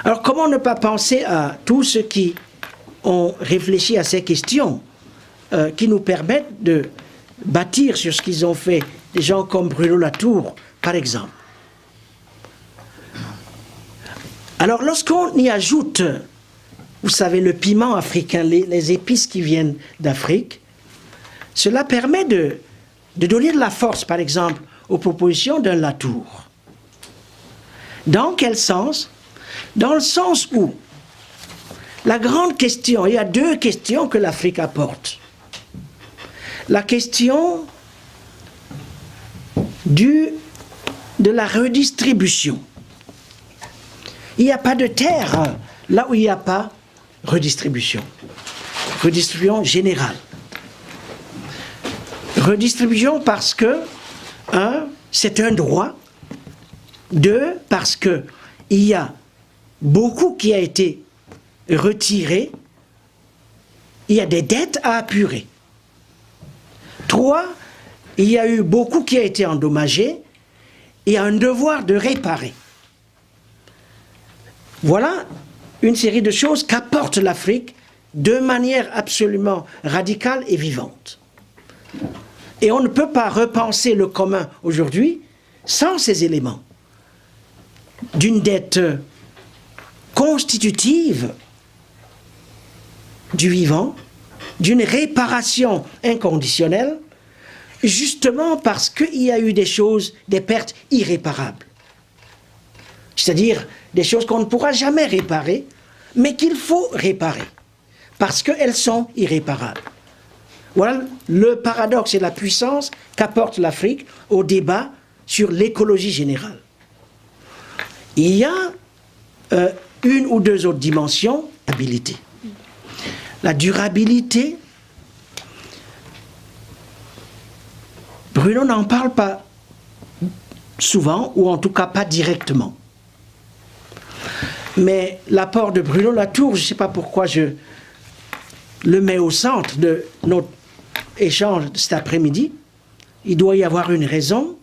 Speaker 3: Alors, comment ne pas penser à tous ceux qui ont réfléchi à ces questions qui nous permettent de bâtir sur ce qu'ils ont fait, des gens comme Bruno Latour, par exemple. Alors, lorsqu'on y ajoute, vous savez, le piment africain, les épices qui viennent d'Afrique, cela permet de donner de la force, par exemple, aux propositions d'un Latour. Dans quel sens? Dans le sens où la grande question, il y a deux questions que l'Afrique apporte. La question de la redistribution. Il n'y a pas de terre là où il n'y a pas redistribution. Redistribution générale. Redistribution parce que, un, c'est un droit. Deux, parce que il y a beaucoup qui a été retiré. Il y a des dettes à apurer. Trois, il y a eu beaucoup qui a été endommagé. Il y a un devoir de réparer. Voilà une série de choses qu'apporte l'Afrique de manière absolument radicale et vivante. Et on ne peut pas repenser le commun aujourd'hui sans ces éléments d'une dette constitutive du vivant, d'une réparation inconditionnelle, justement parce qu'il y a eu des choses, des pertes irréparables. C'est-à-dire des choses qu'on ne pourra jamais réparer, mais qu'il faut réparer, parce qu'elles sont irréparables. Voilà le paradoxe et la puissance qu'apporte l'Afrique au débat sur l'écologie générale. Il y a une ou deux autres dimensions, habilité. La durabilité, Bruno n'en parle pas souvent, ou en tout cas pas directement. Mais l'apport de Bruno Latour, je ne sais pas pourquoi je le mets au centre de notre échange de cet après-midi. Il doit y avoir une raison.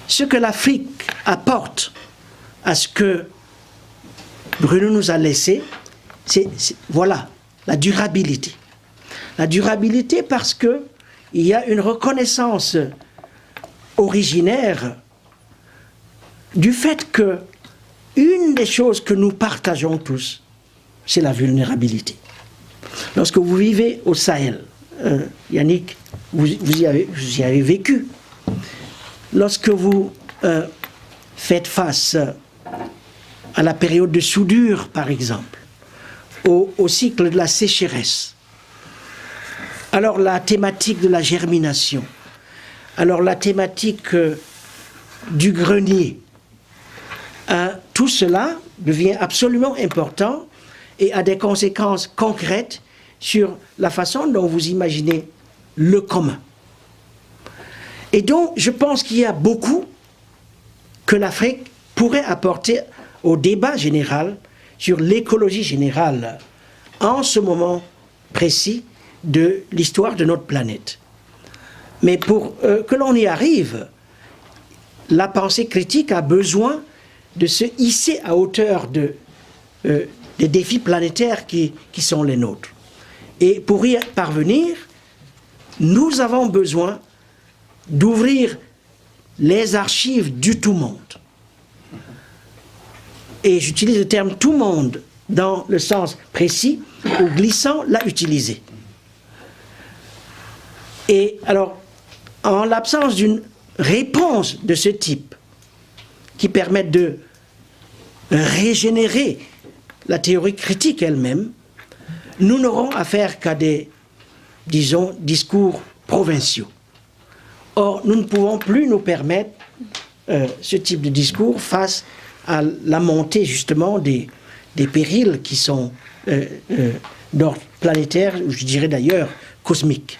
Speaker 3: Ce que l'Afrique apporte à ce que Bruno nous a laissé, voilà, la durabilité. La durabilité parce qu'il y a une reconnaissance originaire du fait que une des choses que nous partageons tous, c'est la vulnérabilité. Lorsque vous vivez au Sahel, Yannick, vous y avez vécu. Lorsque vous faites face à la période de soudure, par exemple, au cycle de la sécheresse, alors la thématique de la germination, alors la thématique du grenier, tout cela devient absolument important et a des conséquences concrètes sur la façon dont vous imaginez le commun. Et donc, je pense qu'il y a beaucoup que l'Afrique pourrait apporter au débat général sur l'écologie générale en ce moment précis de l'histoire de notre planète. Mais pour que l'on y arrive, la pensée critique a besoin de se hisser à hauteur des défis planétaires qui sont les nôtres. Et pour y parvenir, nous avons besoin d'ouvrir les archives du tout monde. Et j'utilise le terme tout monde dans le sens précis où Glissant l'a utilisé. Et alors, en l'absence d'une réponse de ce type qui permette de régénérer la théorie critique elle-même, nous n'aurons affaire qu'à des, disons, discours provinciaux. Or, nous ne pouvons plus nous permettre ce type de discours face à la montée justement des périls qui sont d'ordre planétaire, ou je dirais d'ailleurs cosmique.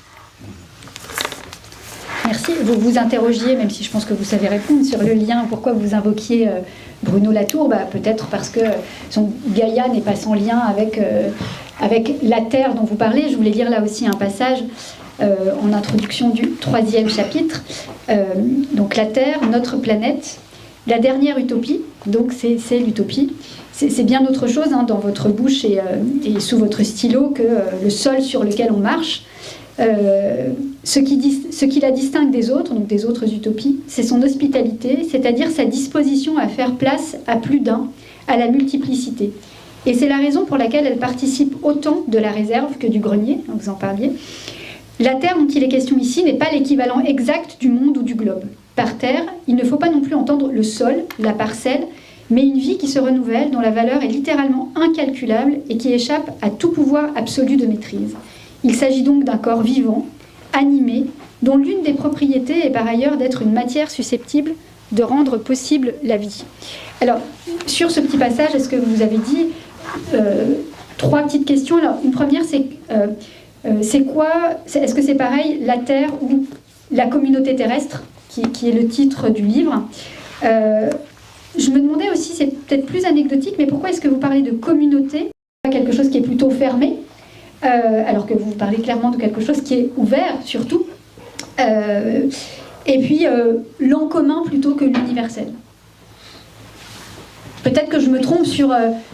Speaker 2: Merci. Vous vous interrogiez, même si je pense que vous savez répondre, sur le lien, pourquoi vous invoquiez Bruno Latour. Peut-être parce que son Gaïa n'est pas sans lien avec la Terre dont vous parlez. Je voulais lire là aussi un passage en introduction du 3e chapitre. Donc la Terre, notre planète, la dernière utopie, donc c'est l'utopie. C'est bien autre chose dans votre bouche et sous votre stylo que le sol sur lequel on marche. Ce qui la distingue des autres, donc des autres utopies, c'est son hospitalité, c'est-à-dire sa disposition à faire place à plus d'un, à la multiplicité. Et c'est la raison pour laquelle elle participe autant de la réserve que du grenier, vous en parliez. La Terre dont il est question ici n'est pas l'équivalent exact du monde ou du globe. Par terre, il ne faut pas non plus entendre le sol, la parcelle, mais une vie qui se renouvelle, dont la valeur est littéralement incalculable et qui échappe à tout pouvoir absolu de maîtrise. Il s'agit donc d'un corps vivant, animé, dont l'une des propriétés est par ailleurs d'être une matière susceptible de rendre possible la vie. Alors, sur ce petit passage, est-ce que vous avez dit 3 petites questions? Alors, une première, c'est quoi, est-ce que c'est pareil, la Terre ou la communauté terrestre, qui est le titre du livre? Je me demandais aussi, c'est peut-être plus anecdotique, mais pourquoi est-ce que vous parlez de communauté, quelque chose qui est plutôt fermé, alors que vous parlez clairement de quelque chose qui est ouvert, surtout, et puis l'en commun plutôt que l'universel. Peut-être que je me trompe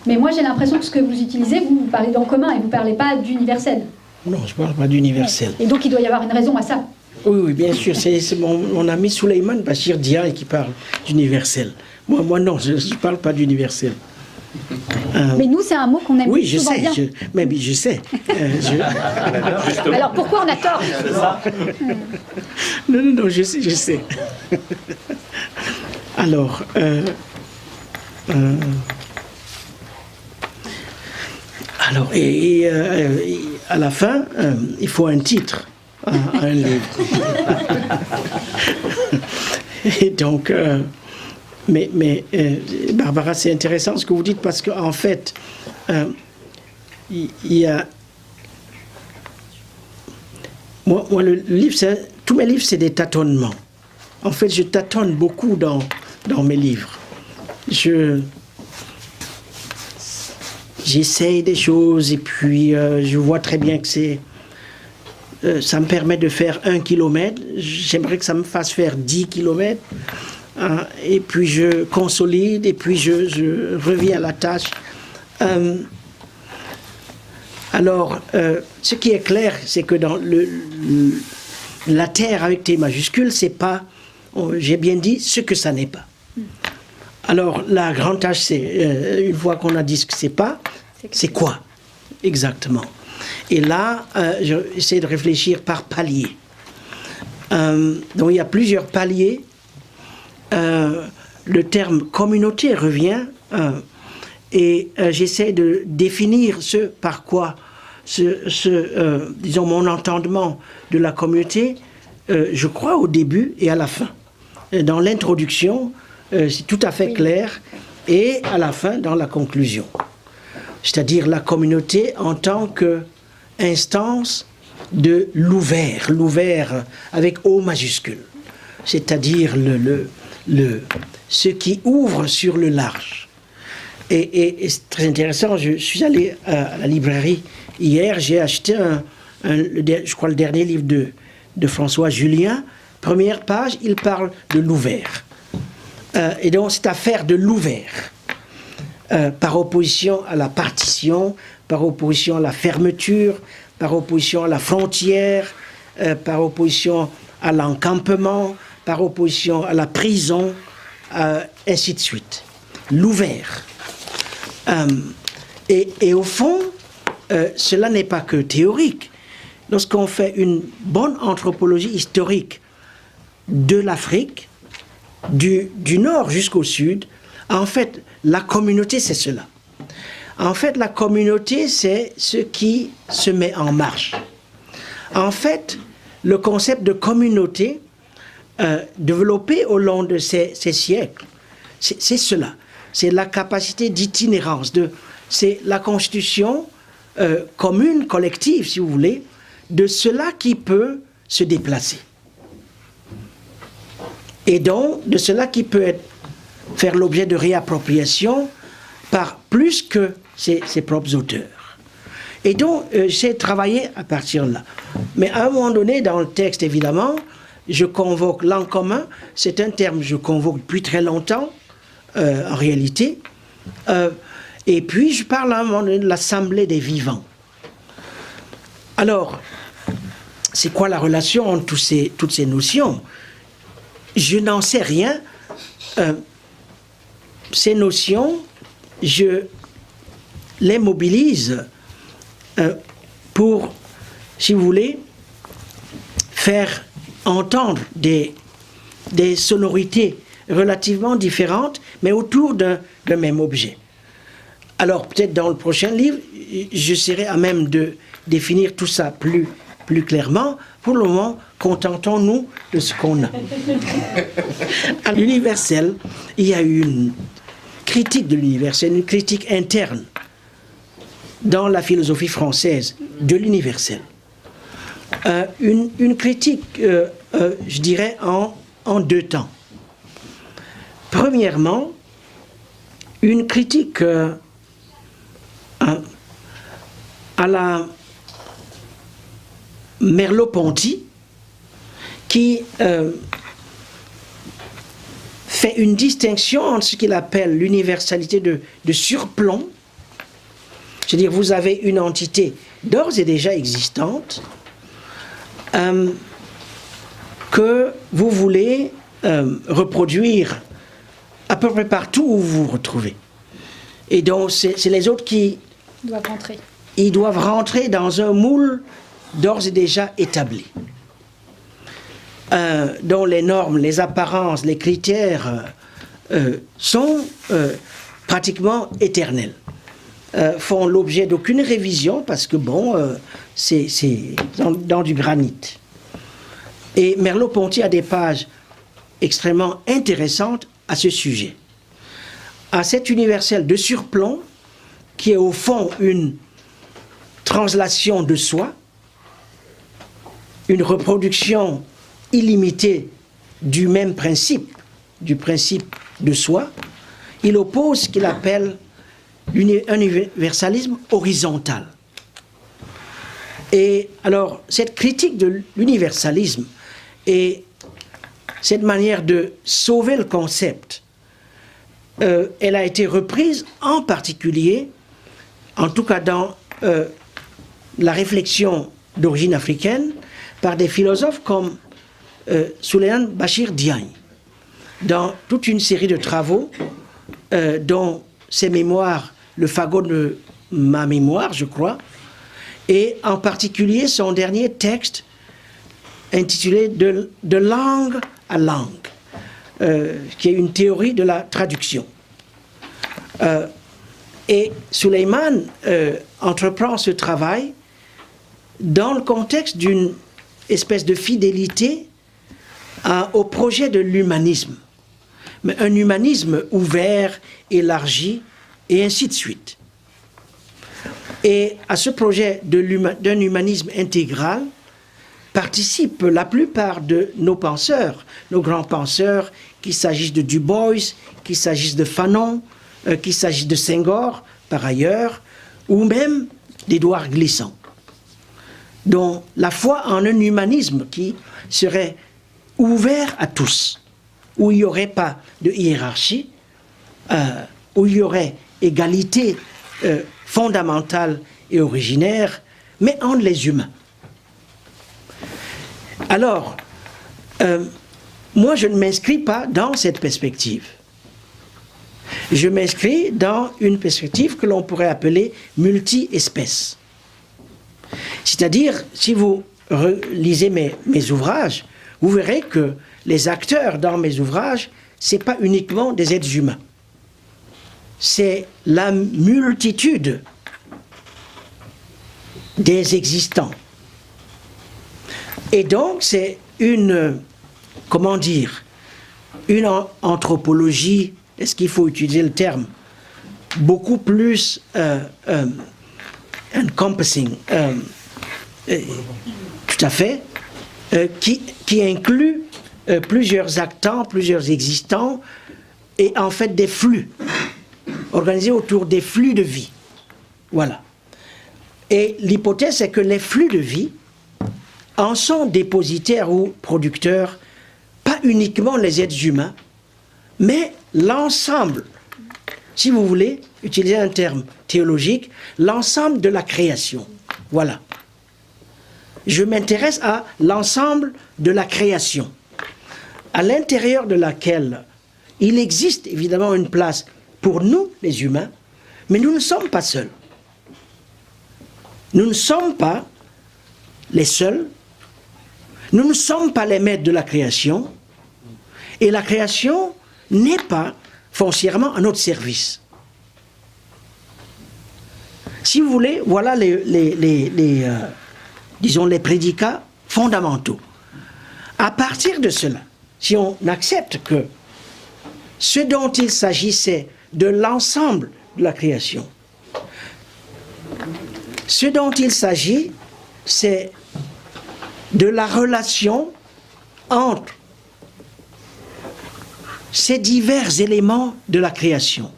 Speaker 2: mais moi j'ai l'impression que ce que vous utilisez, vous parlez d'en commun et vous ne parlez pas d'universel.
Speaker 3: Non, je ne parle pas d'universel.
Speaker 2: Et donc il doit y avoir une raison à ça.
Speaker 3: Oui, bien sûr. C'est mon ami Souleymane Bachir Diaye qui parle d'universel. Moi non, je ne parle pas d'universel.
Speaker 2: Mais nous, c'est un mot qu'on aime
Speaker 3: oui,
Speaker 2: souvent bien.
Speaker 3: Oui, je sais.
Speaker 2: Alors pourquoi on a tort?
Speaker 3: Non, je sais. Alors, à la fin, il faut un titre à un livre. Et donc, Barbara, c'est intéressant ce que vous dites parce qu'en fait, il y a... Moi, le livre, tous mes livres, c'est des tâtonnements. En fait, je tâtonne beaucoup dans mes livres. J'essaye des choses et puis je vois très bien que ça me permet de faire 1 kilomètre. J'aimerais que ça me fasse faire 10 kilomètres. Et puis je consolide et puis je reviens à la tâche. Alors, ce qui est clair, c'est que dans la Terre avec T majuscule, c'est pas, j'ai bien dit, ce que ça n'est pas. Alors, la grande tâche, c'est, une fois qu'on a dit ce que c'est pas, c'est quoi exactement? Et là, j'essaie de réfléchir par palier. Donc, il y a plusieurs paliers. Le terme communauté revient et j'essaie de définir ce par quoi, disons, mon entendement de la communauté, je crois au début et à la fin. Dans l'introduction, c'est tout à fait clair, et à la fin, dans la conclusion. C'est-à-dire la communauté en tant qu'instance de l'ouvert avec O majuscule. C'est-à-dire ce qui ouvre sur le large. Et c'est très intéressant, je suis allé à la librairie hier, j'ai acheté je crois le dernier livre de François Julien. Première page, il parle de l'ouvert. Et donc c'est affaire de l'ouvert. Par opposition à la partition, par opposition à la fermeture, par opposition à la frontière, par opposition à l'encampement, par opposition à la prison, ainsi de suite. L'ouvert. Et au fond, cela n'est pas que théorique. Lorsqu'on fait une bonne anthropologie historique de l'Afrique, du nord jusqu'au sud, en fait, la communauté, c'est cela. En fait, la communauté, c'est ce qui se met en marche. En fait, le concept de communauté, développé au long de ces siècles, c'est cela. C'est la capacité d'itinérance, c'est la constitution commune, collective, si vous voulez, de cela qui peut se déplacer. Et donc, de cela qui peut faire l'objet de réappropriation par plus que ses propres auteurs. Et donc, j'ai travaillé à partir de là. Mais à un moment donné, dans le texte, évidemment, je convoque l'en commun. C'est un terme que je convoque depuis très longtemps, en réalité. Et puis, je parle à un moment donné de l'assemblée des vivants. Alors, c'est quoi la relation entre toutes ces notions? Je n'en sais rien. Ces notions, je les mobilise pour, si vous voulez, faire entendre des sonorités relativement différentes, mais autour d'un même objet. Alors, peut-être dans le prochain livre, je serai à même de définir tout ça plus clairement. Pour le moment, contentons-nous de ce qu'on a. À l'universel, il y a eu une critique de l'universel, une critique interne dans la philosophie française de l'universel. Une critique, je dirais, en deux temps. Premièrement, une critique à la Merleau-Ponty, qui fait une distinction entre ce qu'il appelle l'universalité de surplomb, c'est-à-dire vous avez une entité d'ores et déjà existante que vous voulez reproduire à peu près partout où vous vous retrouvez. Et donc c'est les autres qui
Speaker 2: doivent rentrer.
Speaker 3: Ils doivent rentrer dans un moule d'ores et déjà établi, dont les normes, les apparences, les critères sont pratiquement éternels, font l'objet d'aucune révision parce que c'est dans du granit. Et Merleau-Ponty a des pages extrêmement intéressantes à ce sujet, à cet universel de surplomb qui est au fond une translation de soi, une reproduction illimitée du même principe, du principe de soi. Il oppose ce qu'il appelle un universalisme horizontal. Et alors, cette critique de l'universalisme et cette manière de sauver le concept, elle a été reprise en particulier, en tout cas dans la réflexion d'origine africaine, par des philosophes comme Souleymane Bachir Diagne, dans toute une série de travaux, dont ses mémoires, le fagot de ma mémoire, je crois, et en particulier son dernier texte intitulé De langue à langue, qui est une théorie de la traduction. Et Souleymane entreprend ce travail dans le contexte d'une espèce de fidélité au projet de l'humanisme, mais un humanisme ouvert, élargi, et ainsi de suite. Et à ce projet d'un humanisme intégral participent la plupart de nos penseurs, nos grands penseurs, qu'il s'agisse de Du Bois, qu'il s'agisse de Fanon, qu'il s'agisse de Senghor, par ailleurs, ou même d'Édouard Glissant, dont la foi en un humanisme qui serait ouvert à tous, où il n'y aurait pas de hiérarchie, où il y aurait égalité fondamentale et originaire, mais entre les humains. Alors, moi je ne m'inscris pas dans cette perspective. Je m'inscris dans une perspective que l'on pourrait appeler multi-espèces. C'est-à-dire, si vous lisez mes ouvrages, vous verrez que les acteurs dans mes ouvrages, ce n'est pas uniquement des êtres humains. C'est la multitude des existants. Et donc, c'est une anthropologie, est-ce qu'il faut utiliser le terme, beaucoup plus encompassing, tout à fait, qui inclut plusieurs actants, plusieurs existants, et en fait des flux, organisés autour des flux de vie. Voilà. Et l'hypothèse, c'est que les flux de vie en sont dépositaires ou producteurs, pas uniquement les êtres humains, mais l'ensemble, si vous voulez utiliser un terme théologique, l'ensemble de la création. Voilà. Je m'intéresse à l'ensemble de la création, à l'intérieur de laquelle il existe évidemment une place pour nous, les humains, mais nous ne sommes pas seuls. Nous ne sommes pas les seuls, nous ne sommes pas les maîtres de la création, et la création n'est pas foncièrement à notre service. Si vous voulez, voilà disons les prédicats fondamentaux. À partir de cela, si on accepte que ce dont il s'agissait de l'ensemble de la création, ce dont il s'agit, c'est de la relation entre ces divers éléments de la création.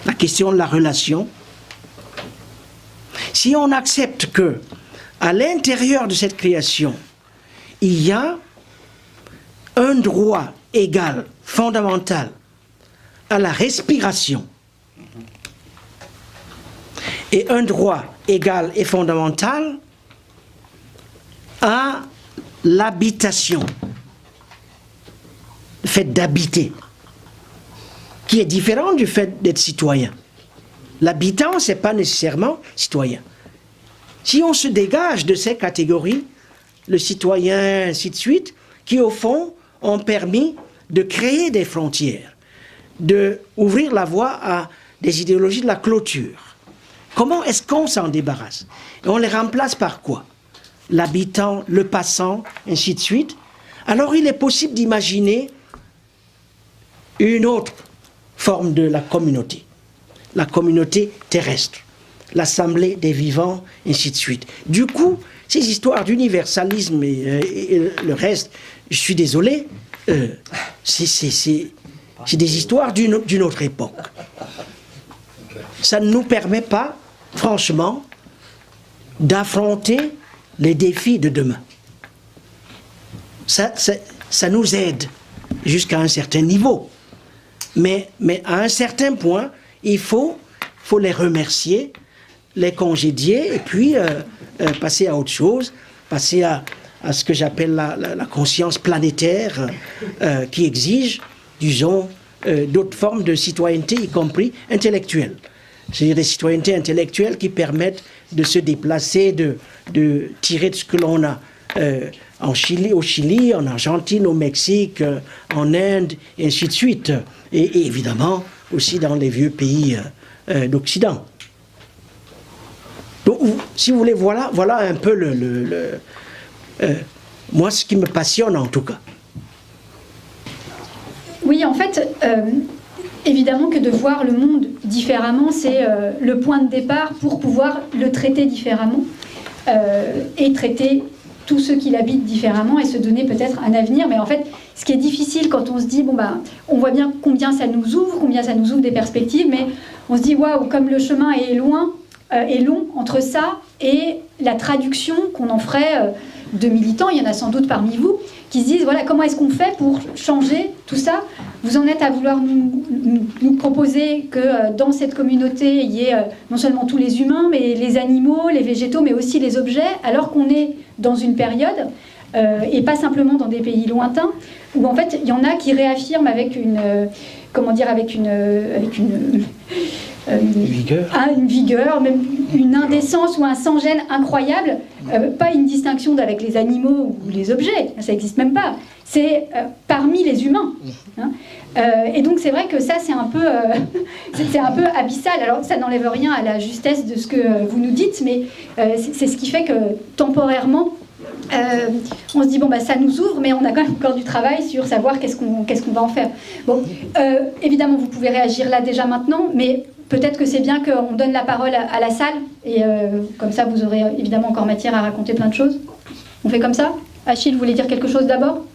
Speaker 3: La question de la relation. Si on accepte que, à l'intérieur de cette création, il y a un droit égal, fondamental, à la respiration, et un droit égal et fondamental à l'habitation, le fait d'habiter, qui est différent du fait d'être citoyen. L'habitant, ce n'est pas nécessairement citoyen. Si on se dégage de ces catégories, le citoyen, ainsi de suite, qui au fond ont permis de créer des frontières, d'ouvrir la voie à des idéologies de la clôture. Comment est-ce qu'on s'en débarrasse? Et on les remplace par quoi? L'habitant, le passant, ainsi de suite. Alors il est possible d'imaginer une autre forme de la communauté terrestre, l'assemblée des vivants, ainsi de suite. Du coup, ces histoires d'universalisme et le reste, je suis désolé, c'est des histoires d'une autre époque. Ça ne nous permet pas, franchement, d'affronter les défis de demain. Ça nous aide jusqu'à un certain niveau. Mais à un certain point, il faut les remercier, les congédier, et puis passer à autre chose, passer à ce que j'appelle la conscience planétaire qui exige, disons, d'autres formes de citoyenneté, y compris intellectuelle. C'est-à-dire des citoyennetés intellectuelles qui permettent de se déplacer, de tirer de ce que l'on a au Chili, en Argentine, au Mexique, en Inde, et ainsi de suite. Et évidemment aussi dans les vieux pays d'Occident. Donc, si vous voulez, voilà un peu moi, ce qui me passionne en tout cas.
Speaker 2: Oui, en fait, évidemment que de voir le monde différemment, c'est le point de départ pour pouvoir le traiter différemment et traiter tous ceux qui l'habitent différemment et se donner peut-être un avenir. Mais en fait, ce qui est difficile quand on se dit, on voit bien combien ça nous ouvre des perspectives, mais on se dit, waouh, comme le chemin est long entre ça et la traduction qu'on en ferait de militants, il y en a sans doute parmi vous, qui se disent, voilà, comment est-ce qu'on fait pour changer tout ça? Vous en êtes à vouloir nous proposer que dans cette communauté, il y ait non seulement tous les humains, mais les animaux, les végétaux, mais aussi les objets, alors qu'on est dans une période, et pas simplement dans des pays lointains, où en fait, il y en a qui réaffirment avec une vigueur, même une indécence ou un sans-gêne incroyable, pas une distinction avec les animaux ou les objets, ça n'existe même pas, c'est parmi les humains. Hein. Et donc c'est vrai que ça c'est un peu abyssal. Alors ça n'enlève rien à la justesse de ce que vous nous dites, mais c'est ce qui fait que temporairement, on se dit ça nous ouvre, mais on a quand même encore du travail sur savoir qu'est-ce qu'on va en faire. Bon, évidemment vous pouvez réagir là déjà maintenant, mais peut-être que c'est bien qu'on donne la parole à la salle, et comme ça vous aurez évidemment encore matière à raconter plein de choses. On fait comme ça? Achille voulait dire quelque chose d'abord?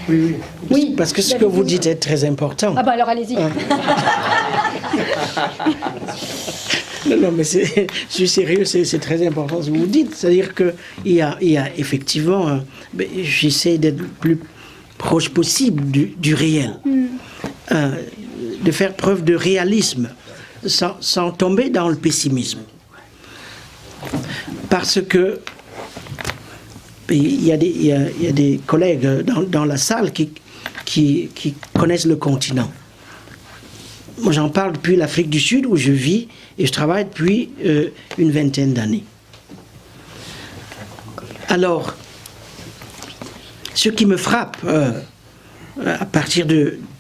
Speaker 3: Oui.
Speaker 2: Oui.
Speaker 3: Parce que ce que vous dites est très important.
Speaker 2: Ah bah alors allez-y.
Speaker 3: Non, mais je suis sérieux, c'est très important ce que vous dites. C'est-à-dire qu'il y a effectivement, j'essaie d'être le plus proche possible du réel, de faire preuve de réalisme, sans tomber dans le pessimisme. Parce que il y a des collègues dans la salle qui connaissent le continent. Moi, j'en parle depuis l'Afrique du Sud où je vis et je travaille depuis une vingtaine d'années. Alors, ce qui me frappe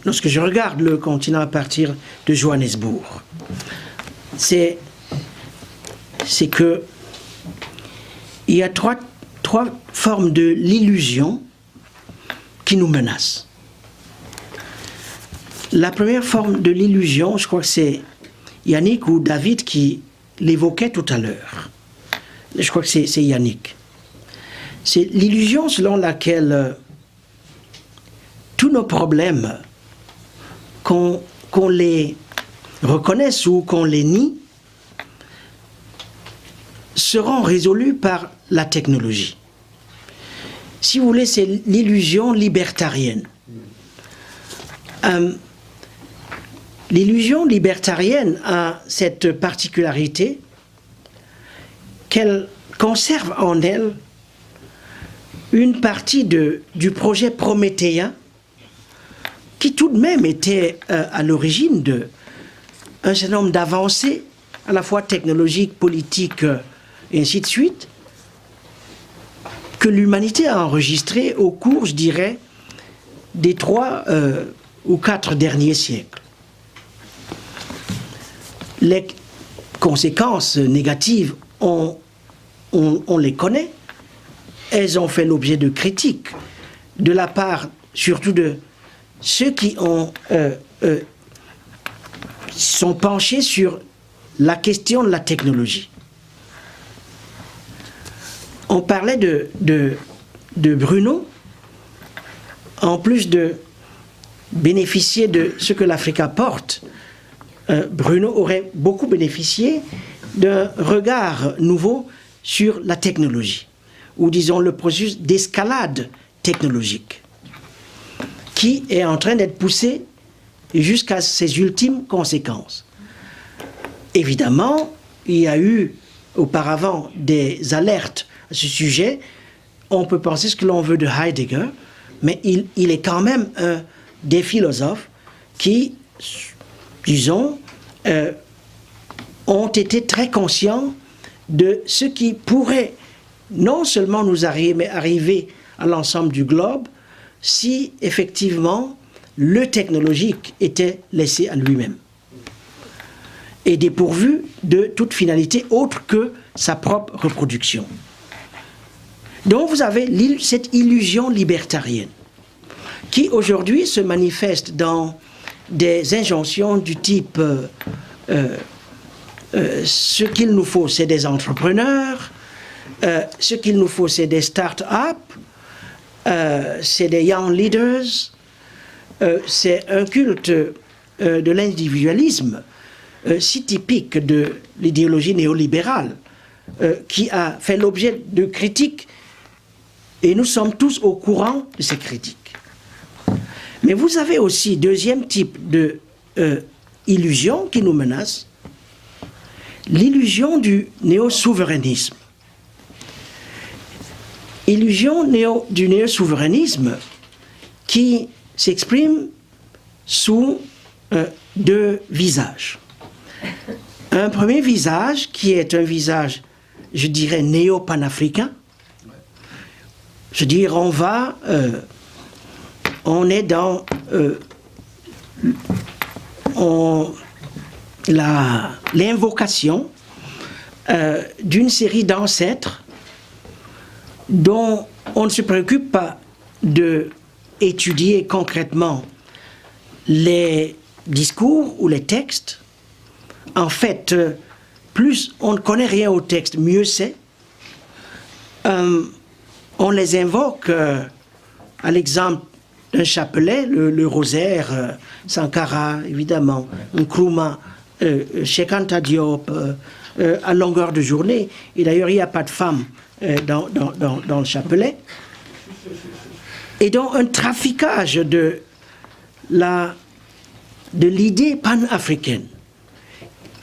Speaker 3: lorsque je regarde le continent à partir de Johannesburg, c'est que il y a trois formes de l'illusion qui nous menacent. La première forme de l'illusion, je crois que c'est Yannick ou David qui l'évoquait tout à l'heure. Je crois que c'est Yannick. C'est l'illusion selon laquelle tous nos problèmes, qu'on les reconnaisse ou qu'on les nie, seront résolus par la technologie. Si vous voulez, c'est l'illusion libertarienne. L'illusion libertarienne a cette particularité qu'elle conserve en elle une partie du projet prométhéen qui tout de même était à l'origine d'un certain nombre d'avancées, à la fois technologiques, politiques, et ainsi de suite, que l'humanité a enregistré au cours, je dirais, des 3 ou 4 derniers siècles. Les conséquences négatives, on les connaît. Elles ont fait l'objet de critiques de la part surtout de ceux qui sont penchés sur la question de la technologie. On parlait de Bruno, en plus de bénéficier de ce que l'Afrique apporte, Bruno aurait beaucoup bénéficié d'un regard nouveau sur la technologie, ou disons le processus d'escalade technologique, qui est en train d'être poussé jusqu'à ses ultimes conséquences. Évidemment, il y a eu auparavant des alertes à ce sujet. On peut penser ce que l'on veut de Heidegger, mais il est quand même un des philosophes qui, disons, ont été très conscients de ce qui pourrait non seulement nous arriver, mais arriver à l'ensemble du globe si effectivement le technologique était laissé à lui-même et dépourvu de toute finalité autre que sa propre reproduction. Donc vous avez cette illusion libertarienne qui aujourd'hui se manifeste dans des injonctions du type ce qu'il nous faut, c'est des entrepreneurs, ce qu'il nous faut, c'est des start-up, c'est des young leaders, c'est un culte de l'individualisme si typique de l'idéologie néolibérale qui a fait l'objet de critiques et nous sommes tous au courant de ces critiques. Mais vous avez aussi deuxième type de illusion qui nous menace, l'illusion du néo-souverainisme. Illusion du néo-souverainisme qui s'exprime sous 2 visages. Un premier visage qui est un visage, je dirais, néo-panafricain. Je veux dire, on est dans l'invocation d'une série d'ancêtres dont on ne se préoccupe pas d'étudier concrètement les discours ou les textes. En fait, plus on ne connaît rien au texte, mieux c'est. On on les invoque à l'exemple d'un chapelet, le rosaire, Sankara, évidemment, Nkrumah, Cheikh Anta Diop, à longueur de journée. Et d'ailleurs, il n'y a pas de femmes dans le chapelet. Et donc, un traficage de l'idée panafricaine,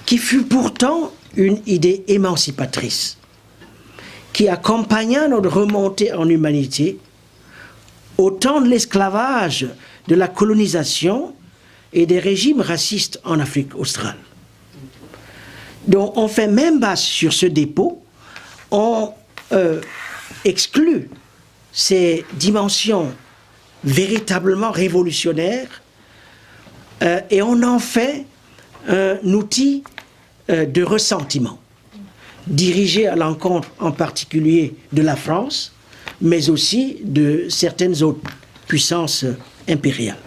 Speaker 3: qui fut pourtant une idée émancipatrice, qui accompagna notre remontée en humanité au temps de l'esclavage, de la colonisation et des régimes racistes en Afrique australe. Donc on fait même base sur ce dépôt, on exclut ces dimensions véritablement révolutionnaires et on en fait un outil de ressentiment, dirigé à l'encontre en particulier de la France, mais aussi de certaines autres puissances impériales.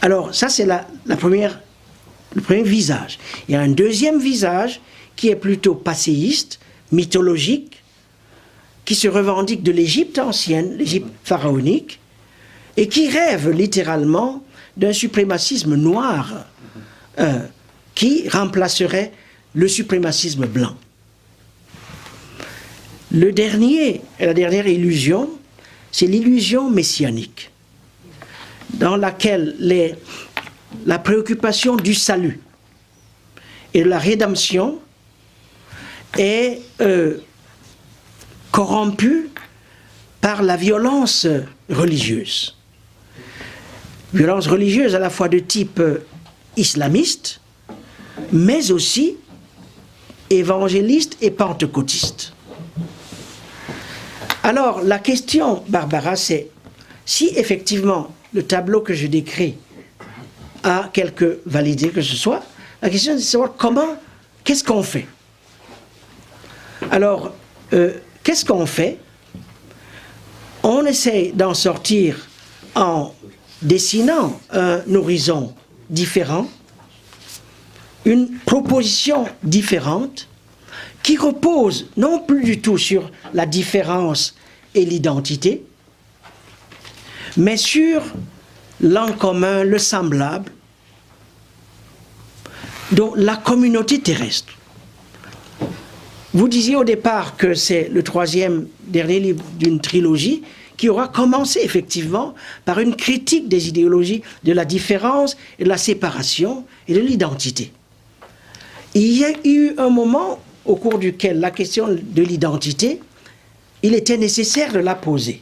Speaker 3: Alors ça c'est le premier visage. Il y a un deuxième visage qui est plutôt passéiste, mythologique, qui se revendique de l'Égypte ancienne, l'Égypte pharaonique, et qui rêve littéralement d'un suprémacisme noir qui remplacerait le suprémacisme blanc. La dernière illusion, c'est l'illusion messianique, dans laquelle la préoccupation du salut et de la rédemption est corrompue par la violence religieuse. Violence religieuse à la fois de type islamiste, mais aussi évangéliste et pentecôtiste. Alors, la question, Barbara, c'est si effectivement le tableau que je décris a quelque validité que ce soit, la question c'est de savoir qu'est-ce qu'on fait? Alors, qu'est-ce qu'on fait? On essaie d'en sortir en dessinant un horizon différent, une proposition différente, qui repose non plus du tout sur la différence et l'identité, mais sur l'en commun, le semblable, donc la communauté terrestre. Vous disiez au départ que c'est le troisième dernier livre d'une trilogie qui aura commencé effectivement par une critique des idéologies de la différence et de la séparation et de l'identité. Il y a eu un moment au cours duquel la question de l'identité, il était nécessaire de la poser.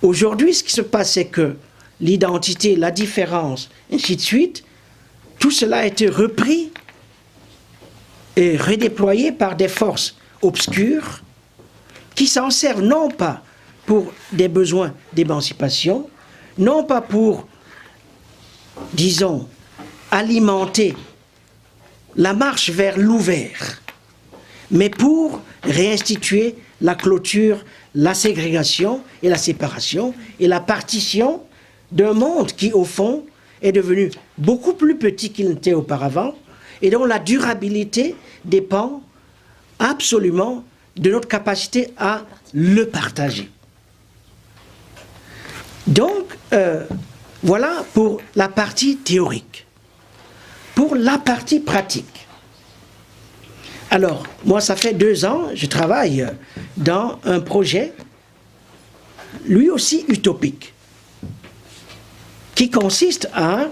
Speaker 3: Aujourd'hui, ce qui se passe, c'est que l'identité, la différence, ainsi de suite, tout cela a été repris et redéployé par des forces obscures qui s'en servent non pas pour des besoins d'émancipation, non pas pour, disons, alimenter la marche vers l'ouvert, mais pour réinstituer la clôture, la ségrégation et la séparation et la partition d'un monde qui, au fond, est devenu beaucoup plus petit qu'il n'était auparavant et dont la durabilité dépend absolument de notre capacité à le partager. Donc, voilà pour la partie théorique. Pour la partie pratique. Alors, moi, ça fait 2 ans, je travaille dans un projet, lui aussi utopique, qui consiste à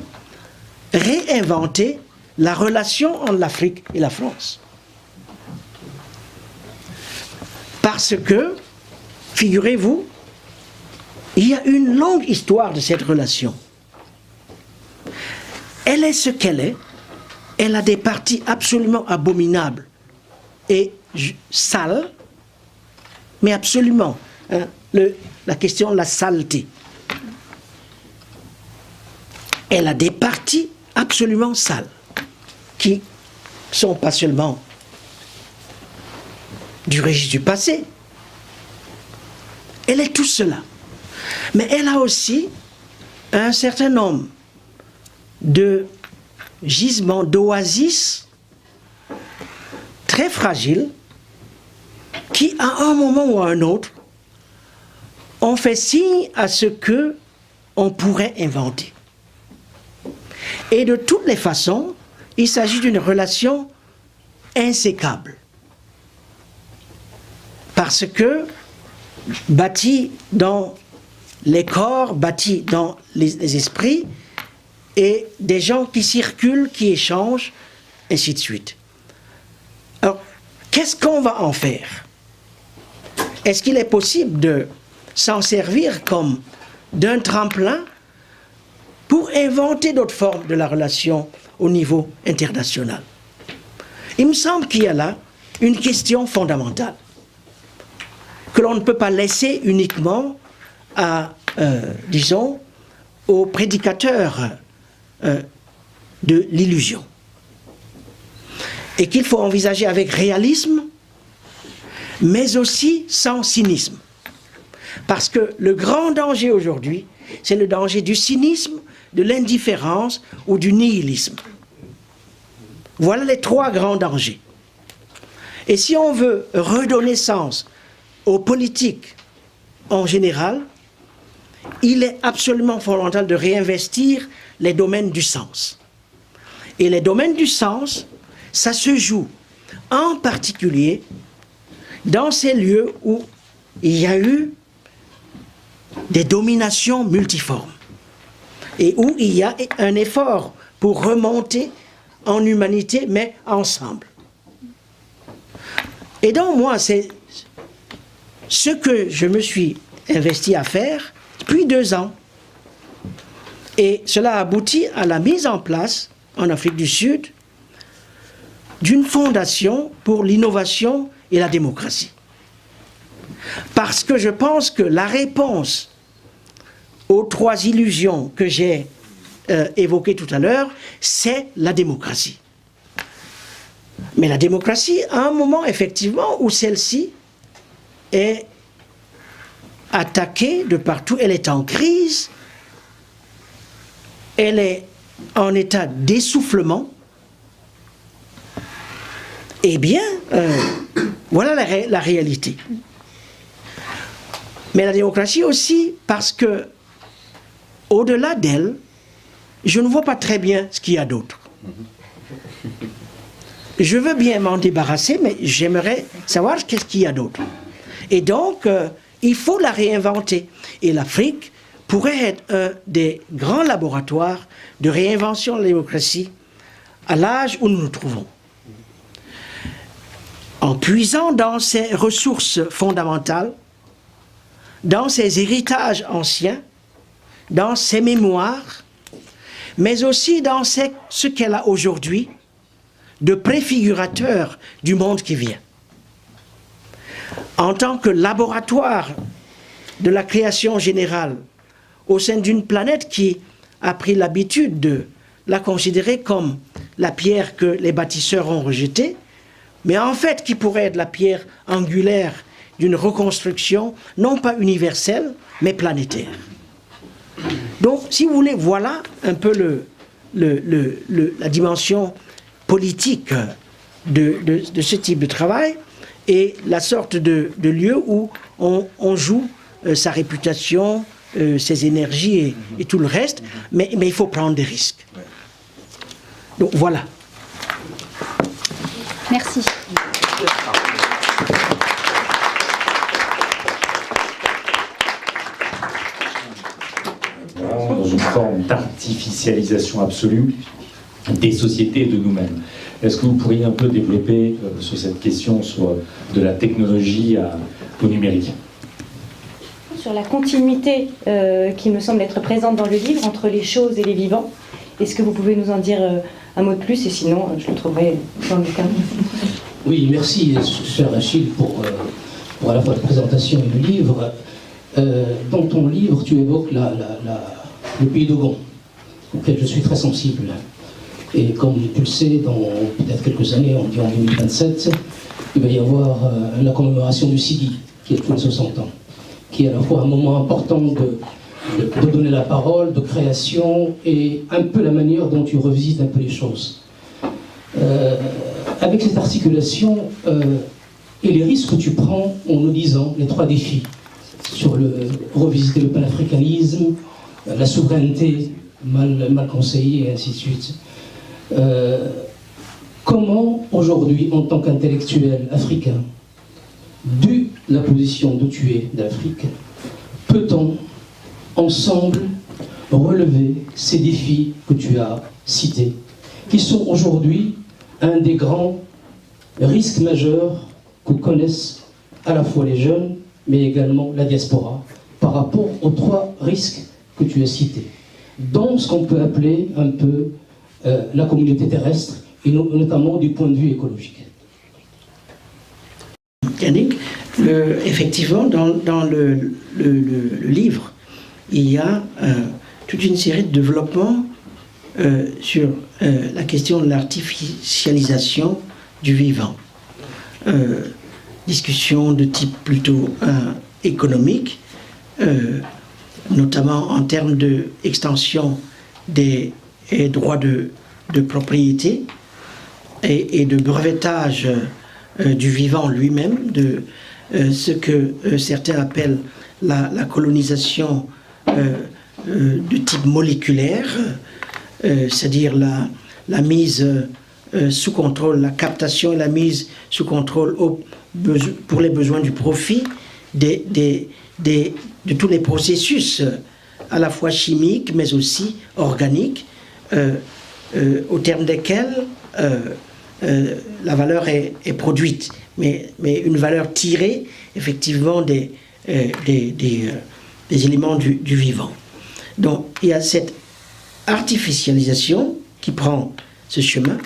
Speaker 3: réinventer la relation entre l'Afrique et la France. Parce que, figurez-vous, il y a une longue histoire de cette relation. Elle est ce qu'elle est. Elle a des parties absolument abominables et sales, mais absolument, hein, la question de la saleté. Elle a des parties absolument sales, qui sont pas seulement du registre du passé. Elle est tout cela. Mais elle a aussi un certain nombre de gisements d'oasis très fragiles qui, à un moment ou à un autre, ont fait signe à ce que on pourrait inventer. Et de toutes les façons, il s'agit d'une relation insécable. Parce que bâtie dans les corps, bâtie dans les esprits, et des gens qui circulent, qui échangent, ainsi de suite. Alors, qu'est-ce qu'on va en faire? Est-ce qu'il est possible de s'en servir comme d'un tremplin pour inventer d'autres formes de la relation au niveau international? Il me semble qu'il y a là une question fondamentale que l'on ne peut pas laisser uniquement à, disons, aux prédicateurs de l'illusion. Et qu'il faut envisager avec réalisme, mais aussi sans cynisme. Parce que le grand danger aujourd'hui, c'est le danger du cynisme, de l'indifférence ou du nihilisme. Voilà les trois grands dangers. Et si on veut redonner sens aux politiques en général, il est absolument fondamental de réinvestir les domaines du sens. Et les domaines du sens, ça se joue en particulier dans ces lieux où il y a eu des dominations multiformes et où il y a un effort pour remonter en humanité, mais ensemble. Et donc moi, c'est ce que je me suis investi à faire depuis 2 ans. Et cela aboutit à la mise en place, en Afrique du Sud, d'une fondation pour l'innovation et la démocratie. Parce que je pense que la réponse aux 3 illusions que j'ai évoquées tout à l'heure, c'est la démocratie. Mais la démocratie, à un moment effectivement où celle-ci est attaquée de partout, elle est en crise, elle est en état d'essoufflement, eh bien, voilà la réalité. Mais la démocratie aussi, parce que, au-delà d'elle, je ne vois pas très bien ce qu'il y a d'autre. Je veux bien m'en débarrasser, mais j'aimerais savoir qu'est-ce qu'il y a d'autre. Et donc, il faut la réinventer. Et l'Afrique pourrait être un des grands laboratoires de réinvention de la démocratie à l'âge où nous nous trouvons. En puisant dans ses ressources fondamentales, dans ses héritages anciens, dans ses mémoires, mais aussi dans ce qu'elle a aujourd'hui de préfigurateur du monde qui vient. En tant que laboratoire de la création générale au sein d'une planète qui a pris l'habitude de la considérer comme la pierre que les bâtisseurs ont rejetée, mais en fait qui pourrait être la pierre angulaire d'une reconstruction, non pas universelle, mais planétaire. Donc, si vous voulez, voilà un peu la dimension politique de ce type de travail et la sorte de lieu où on joue sa réputation, ses énergies et tout le reste, mais il faut prendre des risques. Donc, voilà.
Speaker 2: Merci.
Speaker 1: Dans une forme d'artificialisation absolue des sociétés et de nous-mêmes. Est-ce que vous pourriez un peu développer sur cette question sur de la technologie au numérique?
Speaker 4: Sur la continuité qui me semble être présente dans le livre entre les choses et les vivants. Est-ce que vous pouvez nous en dire un mot de plus, et sinon je le trouverai dans le bouquin.
Speaker 5: Oui, merci, cher Rachid, pour à la fois la présentation et le livre. Dans ton livre, tu évoques le pays d'Ogon, auquel je suis très sensible. Et comme tu le sais, dans peut-être quelques années, on dit en 2027, il va y avoir la commémoration du Sidi, qui est tous les 60 ans, qui est à la fois un moment important de donner la parole, de création, et un peu la manière dont tu revisites un peu les choses. Avec cette articulation, et les risques que tu prends en nous disant les 3 défis sur revisiter le panafricanisme, la souveraineté mal conseillée, et ainsi de suite. Comment, aujourd'hui, en tant qu'intellectuel africain, de la position d'où tu es d'Afrique, peut-on, ensemble, relever ces défis que tu as cités, qui sont aujourd'hui un des grands risques majeurs que connaissent à la fois les jeunes, mais également la diaspora, par rapport aux 3 risques que tu as cités, dans ce qu'on peut appeler un peu la communauté terrestre, et notamment du point de vue écologique.
Speaker 3: Yannick, effectivement, dans le livre, il y a toute une série de développements sur la question de l'artificialisation du vivant. Discussion de type plutôt économique, notamment en termes d'extension des droits de propriété et de brevetage du vivant lui-même, de ce que certains appellent la colonisation de type moléculaire, c'est-à-dire la mise sous contrôle, la captation et la mise sous contrôle pour les besoins du profit de tous les processus, à la fois chimiques mais aussi organiques, au terme desquels la valeur est produite, mais une valeur tirée effectivement des éléments du vivant. Donc il y a cette artificialisation qui prend ce chemin.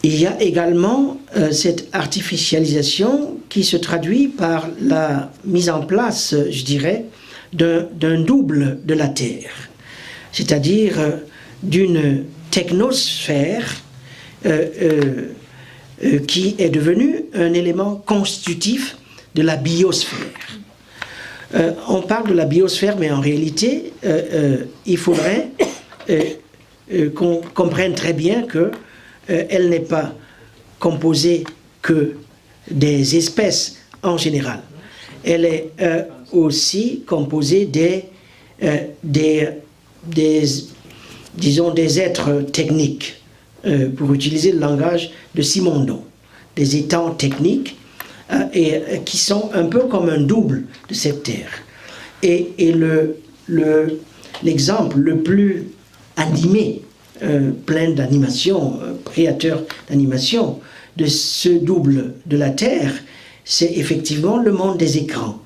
Speaker 3: Il y a également cette artificialisation qui se traduit par la mise en place, je dirais, d'un double de la Terre, c'est-à-dire d'une technosphère qui est devenue un élément constitutif de la biosphère. On parle de la biosphère, mais en réalité, il faudrait qu'on comprenne très bien qu'elle n'est pas composée que des espèces en général. Elle est aussi composée disons, des êtres techniques, pour utiliser le langage de Simondon, des étangs techniques, et qui sont un peu comme un double de cette Terre. Et l'exemple le plus animé, plein d'animation, créateur d'animation, de ce double de la Terre, c'est effectivement le monde des écrans.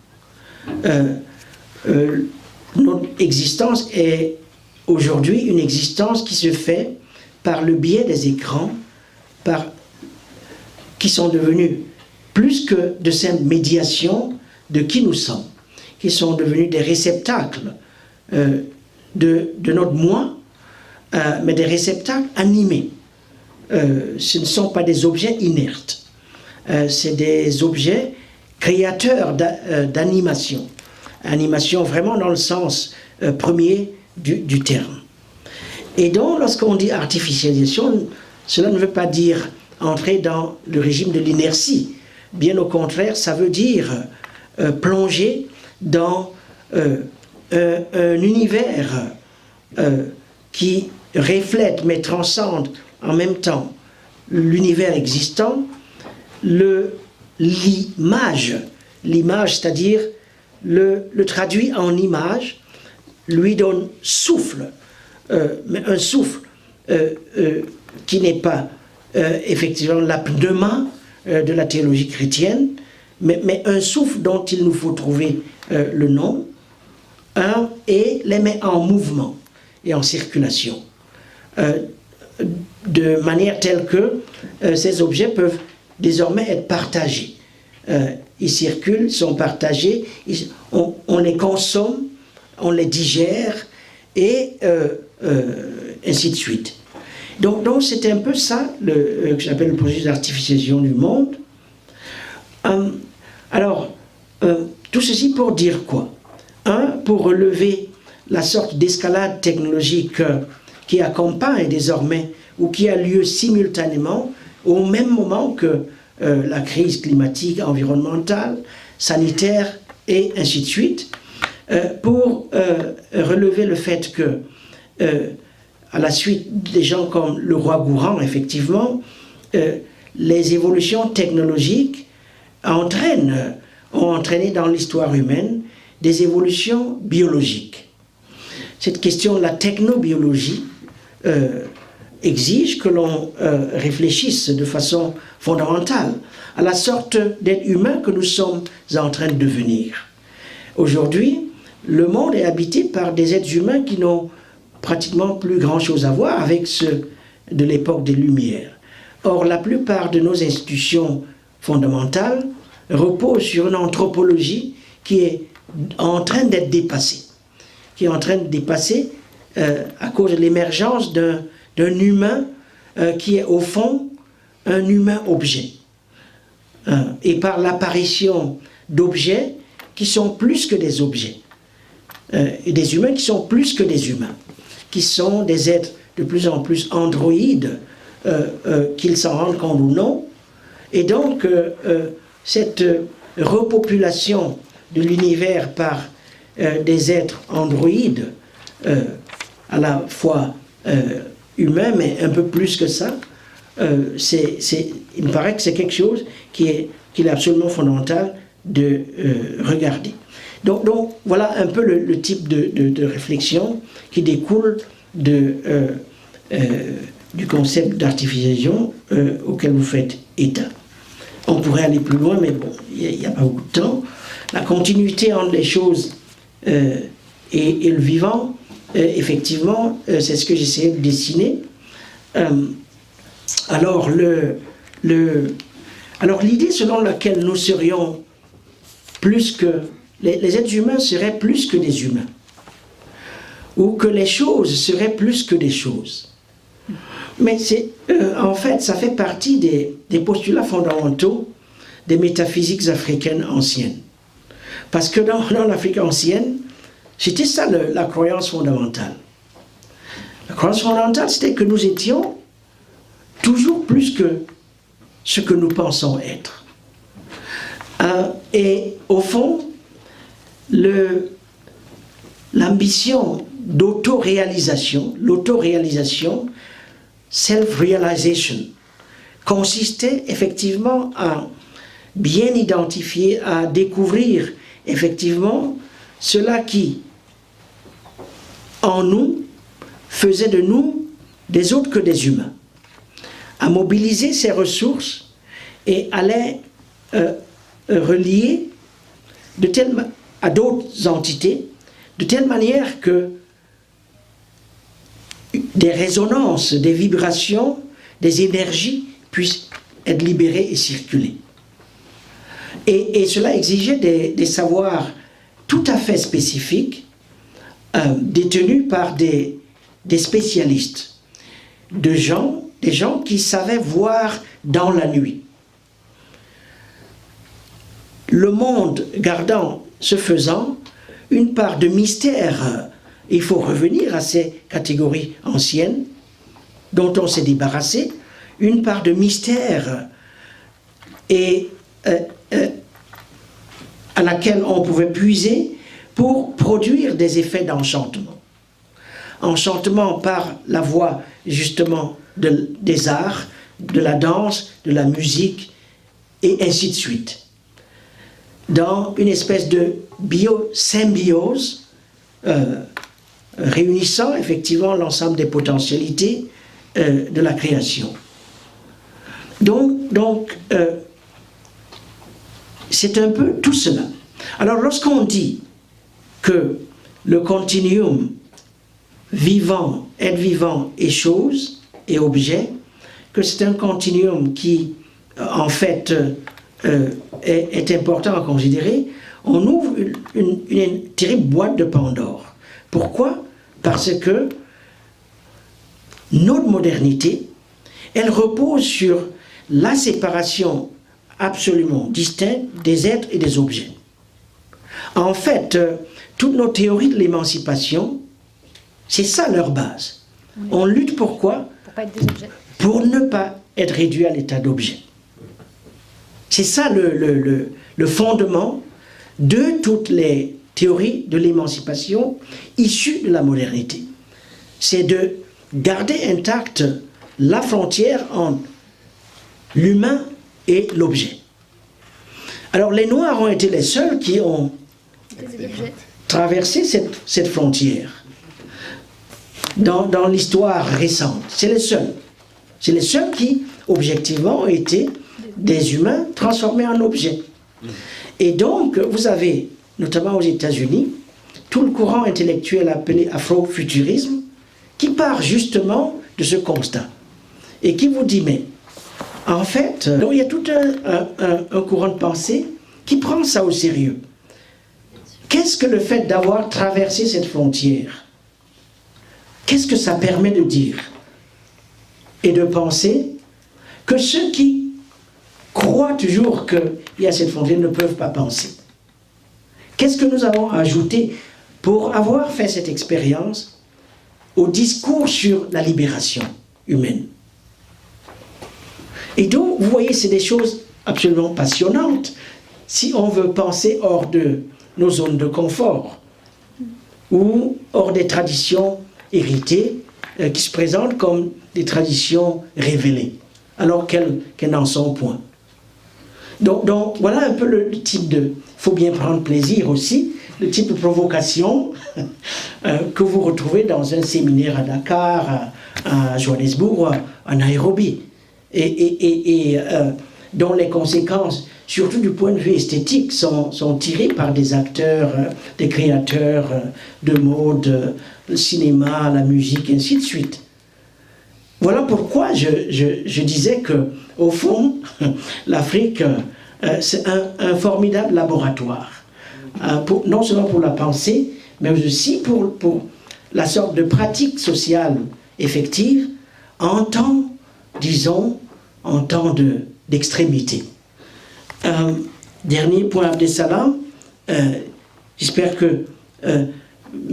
Speaker 3: Notre existence est aujourd'hui une existence qui se fait par le biais des écrans, qui sont devenus plus que de simple médiation de qui nous sommes, qui sont devenus des réceptacles de notre moi, mais des réceptacles animés. Ce ne sont pas des objets inertes, c'est des objets créateurs d'animation. Animation vraiment dans le sens premier du terme. Et donc, lorsqu'on dit artificialisation, cela ne veut pas dire entrer dans le régime de l'inertie. Bien au contraire, ça veut dire plonger dans un univers qui reflète mais transcende en même temps l'univers existant, l'image, c'est-à-dire le traduit en image, lui donne souffle, mais un souffle qui n'est pas effectivement la pneuma de la théologie chrétienne, mais un souffle dont il nous faut trouver le nom, et les met en mouvement et en circulation, de manière telle que ces objets peuvent désormais être partagés. Ils circulent, sont partagés, on les consomme, on les digère, et ainsi de suite. Donc c'est un peu ça que j'appelle le processus d'artificialisation du monde. Tout ceci pour dire quoi? Pour relever la sorte d'escalade technologique qui accompagne désormais, ou qui a lieu simultanément, au même moment que la crise climatique, environnementale, sanitaire, et ainsi de suite, pour relever le fait que, à la suite des gens comme le roi Gourand, effectivement, les évolutions technologiques ont entraîné dans l'histoire humaine des évolutions biologiques. Cette question de la technobiologie exige que l'on réfléchisse de façon fondamentale à la sorte d'être humain que nous sommes en train de devenir. Aujourd'hui, le monde est habité par des êtres humains qui n'ont pratiquement plus grand-chose à voir avec ceux de l'époque des Lumières. Or, la plupart de nos institutions fondamentales reposent sur une anthropologie qui est en train d'être dépassée. Qui est en train de dépasser à cause de l'émergence d'un humain qui est au fond un humain-objet. Et par l'apparition d'objets qui sont plus que des objets. Et des humains qui sont plus que des humains. Qui sont des êtres de plus en plus androïdes, qu'ils s'en rendent compte ou non. Et donc, cette repopulation de l'univers par des êtres androïdes, à la fois humains, mais un peu plus que ça, il me paraît que c'est quelque chose qu'il est absolument fondamental de regarder. Donc, voilà un peu le type de réflexion qui découle du concept d'artificialisation auquel vous faites état. On pourrait aller plus loin, mais bon, il n'y a pas beaucoup de temps. La continuité entre les choses et le vivant, effectivement, c'est ce que j'essayais de dessiner. Alors, l'idée selon laquelle nous serions plus que... Les êtres humains seraient plus que des humains. Ou que les choses seraient plus que des choses. Mais en fait, ça fait partie des postulats fondamentaux des métaphysiques africaines anciennes. Parce que dans l'Afrique ancienne, c'était ça la croyance fondamentale. La croyance fondamentale, c'était que nous étions toujours plus que ce que nous pensons être. Et au fond, l'ambition d'autoréalisation, l'autoréalisation, self-realization, consistait effectivement à bien identifier, à découvrir effectivement cela qui, en nous, faisait de nous des autres que des humains, à mobiliser ces ressources et à les relier à d'autres entités, de telle manière que des résonances, des vibrations, des énergies puissent être libérées et circuler. Et cela exigeait des savoirs tout à fait spécifiques, détenus par des spécialistes, des gens qui savaient voir dans la nuit. Le monde gardant, ce faisant, une part de mystère. Il faut revenir à ces catégories anciennes dont on s'est débarrassé, une part de mystère et à laquelle on pouvait puiser pour produire des effets d'enchantement. Enchantement par la voie justement des arts, de la danse, de la musique et ainsi de suite. Dans une espèce de biosymbiose réunissant effectivement l'ensemble des potentialités de la création. Donc c'est un peu tout cela. Alors lorsqu'on dit que le continuum vivant, être vivant et chose et objet, que c'est un continuum qui en fait est important à considérer, on ouvre une terrible boîte de Pandore. Pourquoi? Parce que notre modernité, elle repose sur la séparation absolument distincte des êtres et des objets. En fait, toutes nos théories de l'émancipation, c'est ça leur base. Oui. On lutte pour quoi?
Speaker 2: Pour pas être des objets.
Speaker 3: Pour ne pas être réduit à l'état d'objet. C'est ça le fondement de toutes les théories de l'émancipation issues de la modernité. C'est de garder intacte la frontière entre l'humain et l'objet. Alors les Noirs ont été les seuls qui ont traversé cette frontière dans l'histoire récente. C'est les seuls. C'est les seuls qui, objectivement, ont été des humains transformés en objets. Et donc, vous avez, notamment aux États-Unis, tout le courant intellectuel appelé afrofuturisme, qui part justement de ce constat. Et qui vous dit, mais, en fait, donc il y a tout un courant de pensée qui prend ça au sérieux. Qu'est-ce que le fait d'avoir traversé cette frontière, qu'est-ce que ça permet de dire et de penser que ceux qui croient toujours qu'il y a cette frontière ne peuvent pas penser? Qu'est-ce que nous avons ajouté pour avoir fait cette expérience au discours sur la libération humaine? Et donc, vous voyez, c'est des choses absolument passionnantes si on veut penser hors de nos zones de confort ou hors des traditions héritées qui se présentent comme des traditions révélées, alors qu'elles n'en sont point. Donc voilà un peu le type de... Il faut bien prendre plaisir aussi, le type de provocation que vous retrouvez dans un séminaire à Dakar, à Johannesburg, à Nairobi, et dont les conséquences, surtout du point de vue esthétique, sont tirées par des acteurs, des créateurs de mode, le cinéma, la musique, et ainsi de suite. Voilà pourquoi je disais que, au fond, l'Afrique, c'est un formidable laboratoire, non seulement pour la pensée, mais aussi pour la sorte de pratique sociale effective en temps, disons, en temps d'extrémité. Dernier point, Abdesalam, j'espère que...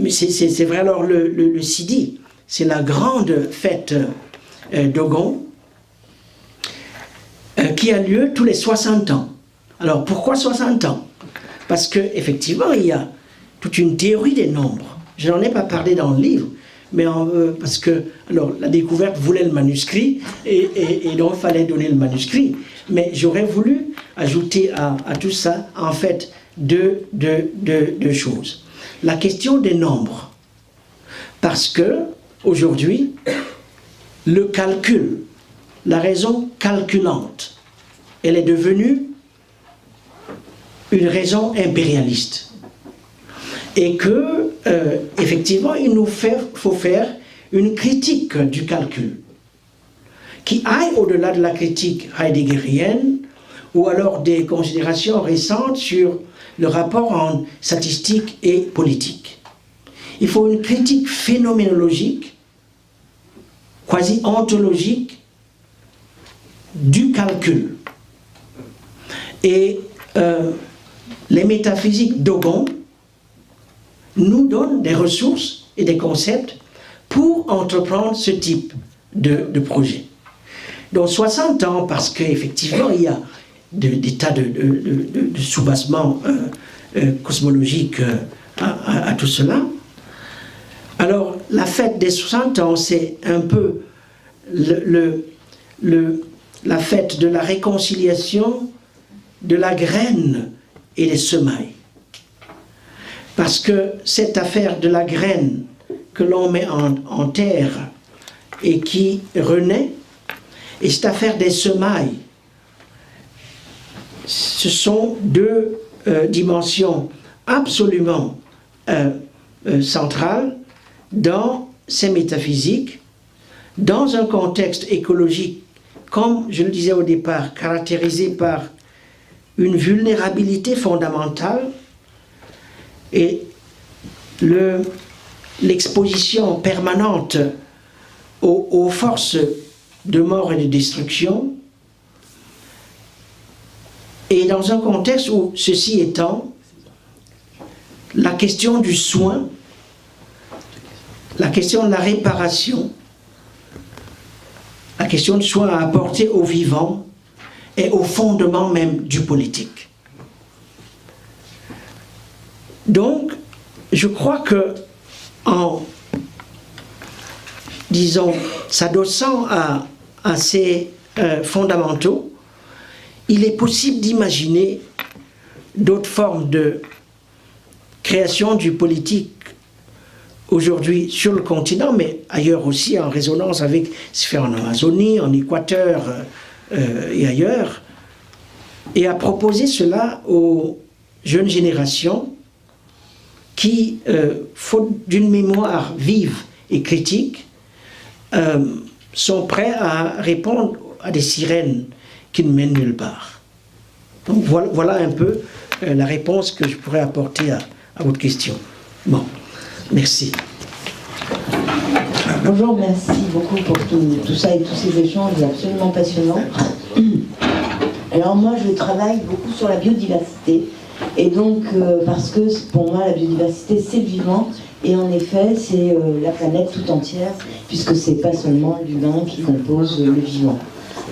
Speaker 3: c'est vrai, alors le Sidi, c'est la grande fête Dogon qui a lieu tous les 60 ans. Alors pourquoi 60 ans? Parce qu'effectivement, il y a toute une théorie des nombres. Je n'en ai pas parlé dans le livre, mais parce que alors, la découverte voulait le manuscrit et donc il fallait donner le manuscrit. Mais j'aurais voulu ajouter à tout ça, en fait, deux choses. La question des nombres. Parce que, aujourd'hui, le calcul, la raison calculante, elle est devenue une raison impérialiste. Et que, effectivement, il nous faut faire une critique du calcul, qui aille au-delà de la critique heideggerienne, ou alors des considérations récentes sur le rapport entre statistique et politique. Il faut une critique phénoménologique, quasi ontologique, du calcul. Et les métaphysiques Dogon nous donnent des ressources et des concepts pour entreprendre ce type de projet. Donc 60 ans, parce qu'effectivement, il y a des tas de soubassements cosmologiques à tout cela. Alors, la fête des 60 ans, c'est un peu la fête de la réconciliation de la graine et des semailles. Parce que cette affaire de la graine que l'on met en terre et qui renaît, et cette affaire des semailles, ce sont deux dimensions absolument centrales dans ces métaphysiques, dans un contexte écologique, comme je le disais au départ, caractérisé par une vulnérabilité fondamentale et l'exposition permanente aux forces de mort et de destruction, et dans un contexte où, ceci étant, la question du soin, la question de la réparation, la question du soin à apporter aux vivants est au fondement même du politique. Donc, je crois que en, disons, s'adossant à ces fondamentaux, il est possible d'imaginer d'autres formes de création du politique aujourd'hui sur le continent, mais ailleurs aussi, en résonance avec ce qui se fait en Amazonie, en Équateur et ailleurs, et à proposer cela aux jeunes générations qui, faute d'une mémoire vive et critique, sont prêts à répondre à des sirènes qui ne mènent nulle part. Donc voilà un peu la réponse que je pourrais apporter à votre question. Bon, merci.
Speaker 6: Bonjour, merci beaucoup pour tout ça et tous ces échanges absolument passionnants. Alors moi, je travaille beaucoup sur la biodiversité. Et donc, parce que pour moi, la biodiversité, c'est le vivant. Et en effet, c'est la planète tout entière, puisque c'est pas seulement l'humain qui compose le vivant.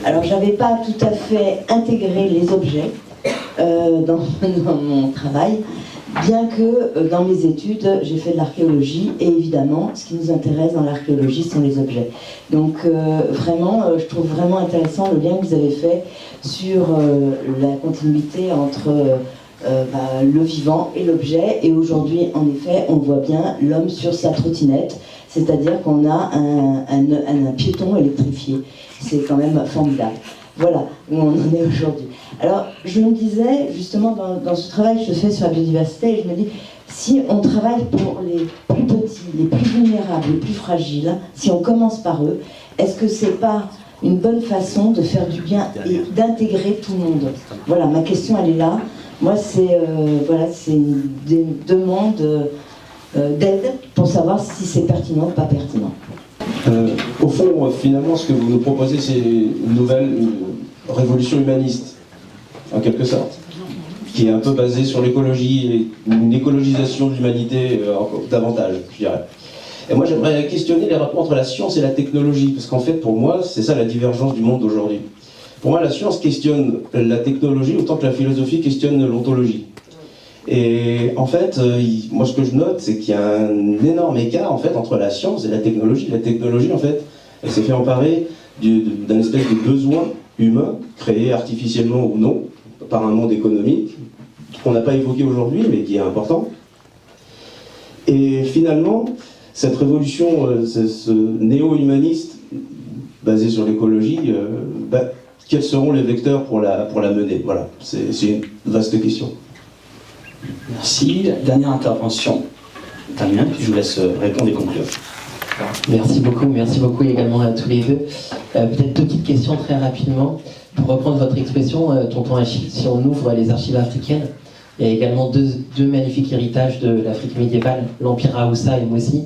Speaker 6: Alors, j'avais pas tout à fait intégré les objets dans mon travail, bien que dans mes études, j'ai fait de l'archéologie, et évidemment, ce qui nous intéresse dans l'archéologie sont les objets. Donc, vraiment, je trouve vraiment intéressant le lien que vous avez fait sur la continuité entre le vivant et l'objet. Et aujourd'hui, en effet, on voit bien l'homme sur sa trottinette, c'est-à-dire qu'on a un piéton électrifié. C'est quand même formidable. Voilà où on en est aujourd'hui. Alors, je me disais, justement, dans ce travail que je fais sur la biodiversité, je me dis, si on travaille pour les plus petits, les plus vulnérables, les plus fragiles, si on commence par eux, est-ce que c'est pas une bonne façon de faire du bien et d'intégrer tout le monde? Voilà, ma question, elle est là. Moi, c'est une demande d'aide pour savoir si c'est pertinent ou pas pertinent.
Speaker 7: Au fond, finalement, ce que vous nous proposez, c'est une nouvelle révolution humaniste, en quelque sorte, qui est un peu basée sur l'écologie, une écologisation de l'humanité davantage, je dirais. Et moi, j'aimerais questionner les rapports entre la science et la technologie, parce qu'en fait, pour moi, c'est ça la divergence du monde d'aujourd'hui. Pour moi, la science questionne la technologie autant que la philosophie questionne l'ontologie. Et en fait, moi ce que je note, c'est qu'il y a un énorme écart en fait, entre la science et la technologie. La technologie, en fait, elle s'est fait emparer d'un espèce de besoin humain, créé artificiellement ou non, par un monde économique, qu'on n'a pas évoqué aujourd'hui, mais qui est important. Et finalement, cette révolution, ce néo-humaniste basé sur l'écologie, quels seront les vecteurs pour la mener? Voilà, c'est une vaste question.
Speaker 8: Merci. Dernière intervention, Damien, puis je vous laisse répondre et conclure.
Speaker 9: Merci beaucoup également à tous les deux. Peut-être deux petites questions très rapidement. Pour reprendre votre expression, tonton Achille, si on ouvre les archives africaines, il y a également deux magnifiques héritages de l'Afrique médiévale, l'Empire Haoussa et Mossi,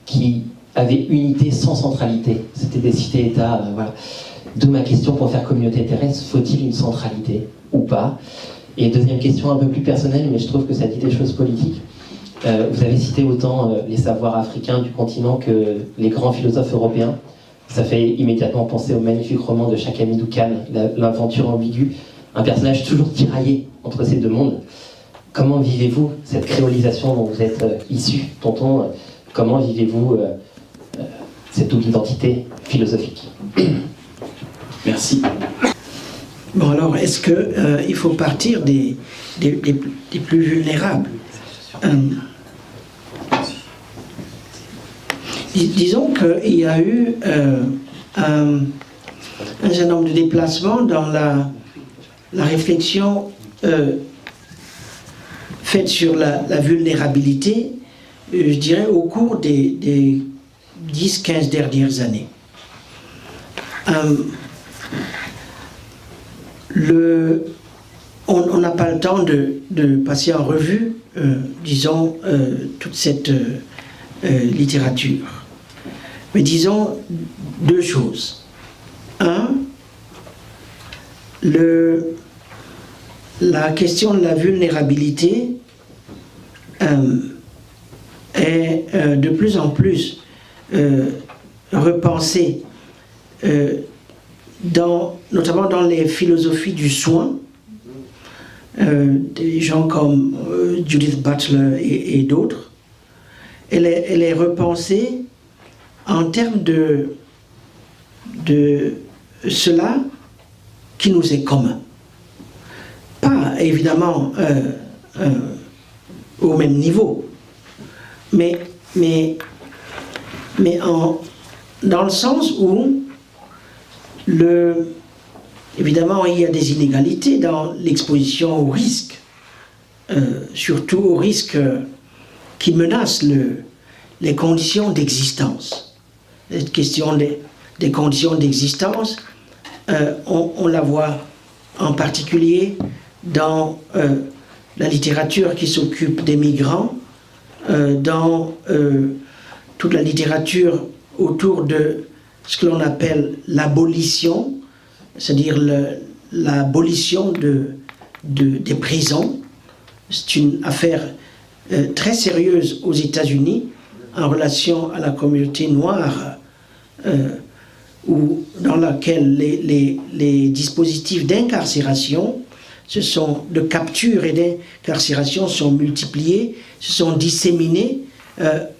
Speaker 9: qui avaient unité sans centralité. C'était des cités-États, voilà. D'où ma question, pour faire communauté terrestre, faut-il une centralité ou pas? Et deuxième question un peu plus personnelle, mais je trouve que ça dit des choses politiques. Vous avez cité autant les savoirs africains du continent que les grands philosophes européens. Ça fait immédiatement penser au magnifique roman de Cheikh Hamidou Kane, L'aventure ambiguë, un personnage toujours tiraillé entre ces deux mondes. Comment vivez-vous cette créolisation dont vous êtes issu, tonton? Comment vivez-vous cette double identité philosophique?
Speaker 8: Merci.
Speaker 3: Bon, alors, est-ce qu'il faut partir des plus vulnérables? Disons qu'il y a eu un certain nombre de déplacements dans la réflexion faite sur la vulnérabilité, je dirais, au cours des 10-15 dernières années. On n'a pas le temps de passer en revue, disons, toute cette littérature. Mais disons deux choses. Un, la question de la vulnérabilité est de plus en plus repensée notamment dans les philosophies du soin, des gens comme Judith Butler et d'autres, elle est repensée en termes de cela qui nous est commun. Pas évidemment au même niveau, mais dans le sens où évidemment il y a des inégalités dans l'exposition au risque, surtout aux risques qui menacent les conditions d'existence. Cette question des conditions d'existence, on la voit en particulier dans la littérature qui s'occupe des migrants, dans toute la littérature autour de ce que l'on appelle l'abolition, c'est-à-dire l'abolition des prisons. C'est une affaire très sérieuse aux États-Unis en relation à la communauté noire, dans laquelle les dispositifs d'incarcération, de capture et d'incarcération sont multipliés, se sont disséminés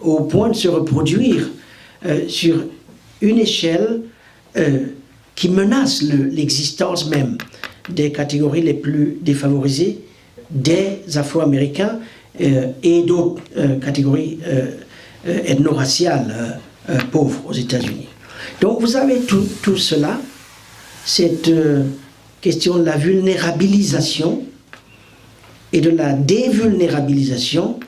Speaker 3: au point de se reproduire sur une échelle qui menace l'existence même des catégories les plus défavorisées, des Afro-Américains et d'autres catégories ethno-raciales pauvres aux États-Unis. Donc vous avez tout cela, cette question de la vulnérabilisation et de la dévulnérabilisation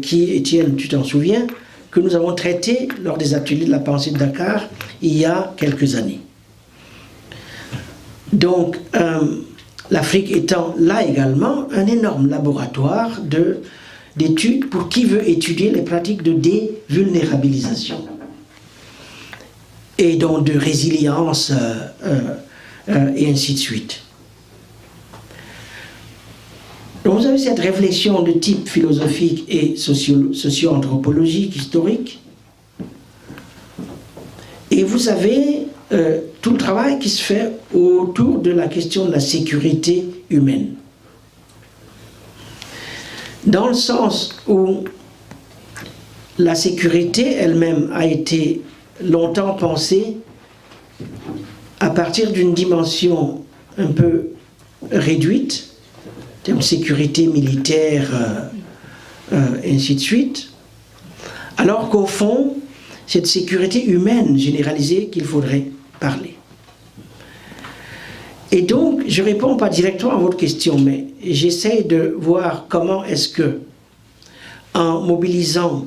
Speaker 3: qui, Étienne, tu t'en souviens, que nous avons traité lors des ateliers de la pensée de Dakar il y a quelques années. Donc l'Afrique étant là également un énorme laboratoire d'études pour qui veut étudier les pratiques de dévulnérabilisation et donc de résilience et ainsi de suite. Donc vous avez cette réflexion de type philosophique et socio-anthropologique, historique, et vous avez tout le travail qui se fait autour de la question de la sécurité humaine. Dans le sens où la sécurité elle-même a été longtemps pensée à partir d'une dimension un peu réduite, en termes de sécurité militaire, ainsi de suite, alors qu'au fond, c'est de sécurité humaine généralisée qu'il faudrait parler. Et donc, je ne réponds pas directement à votre question, mais j'essaie de voir comment est-ce que, en mobilisant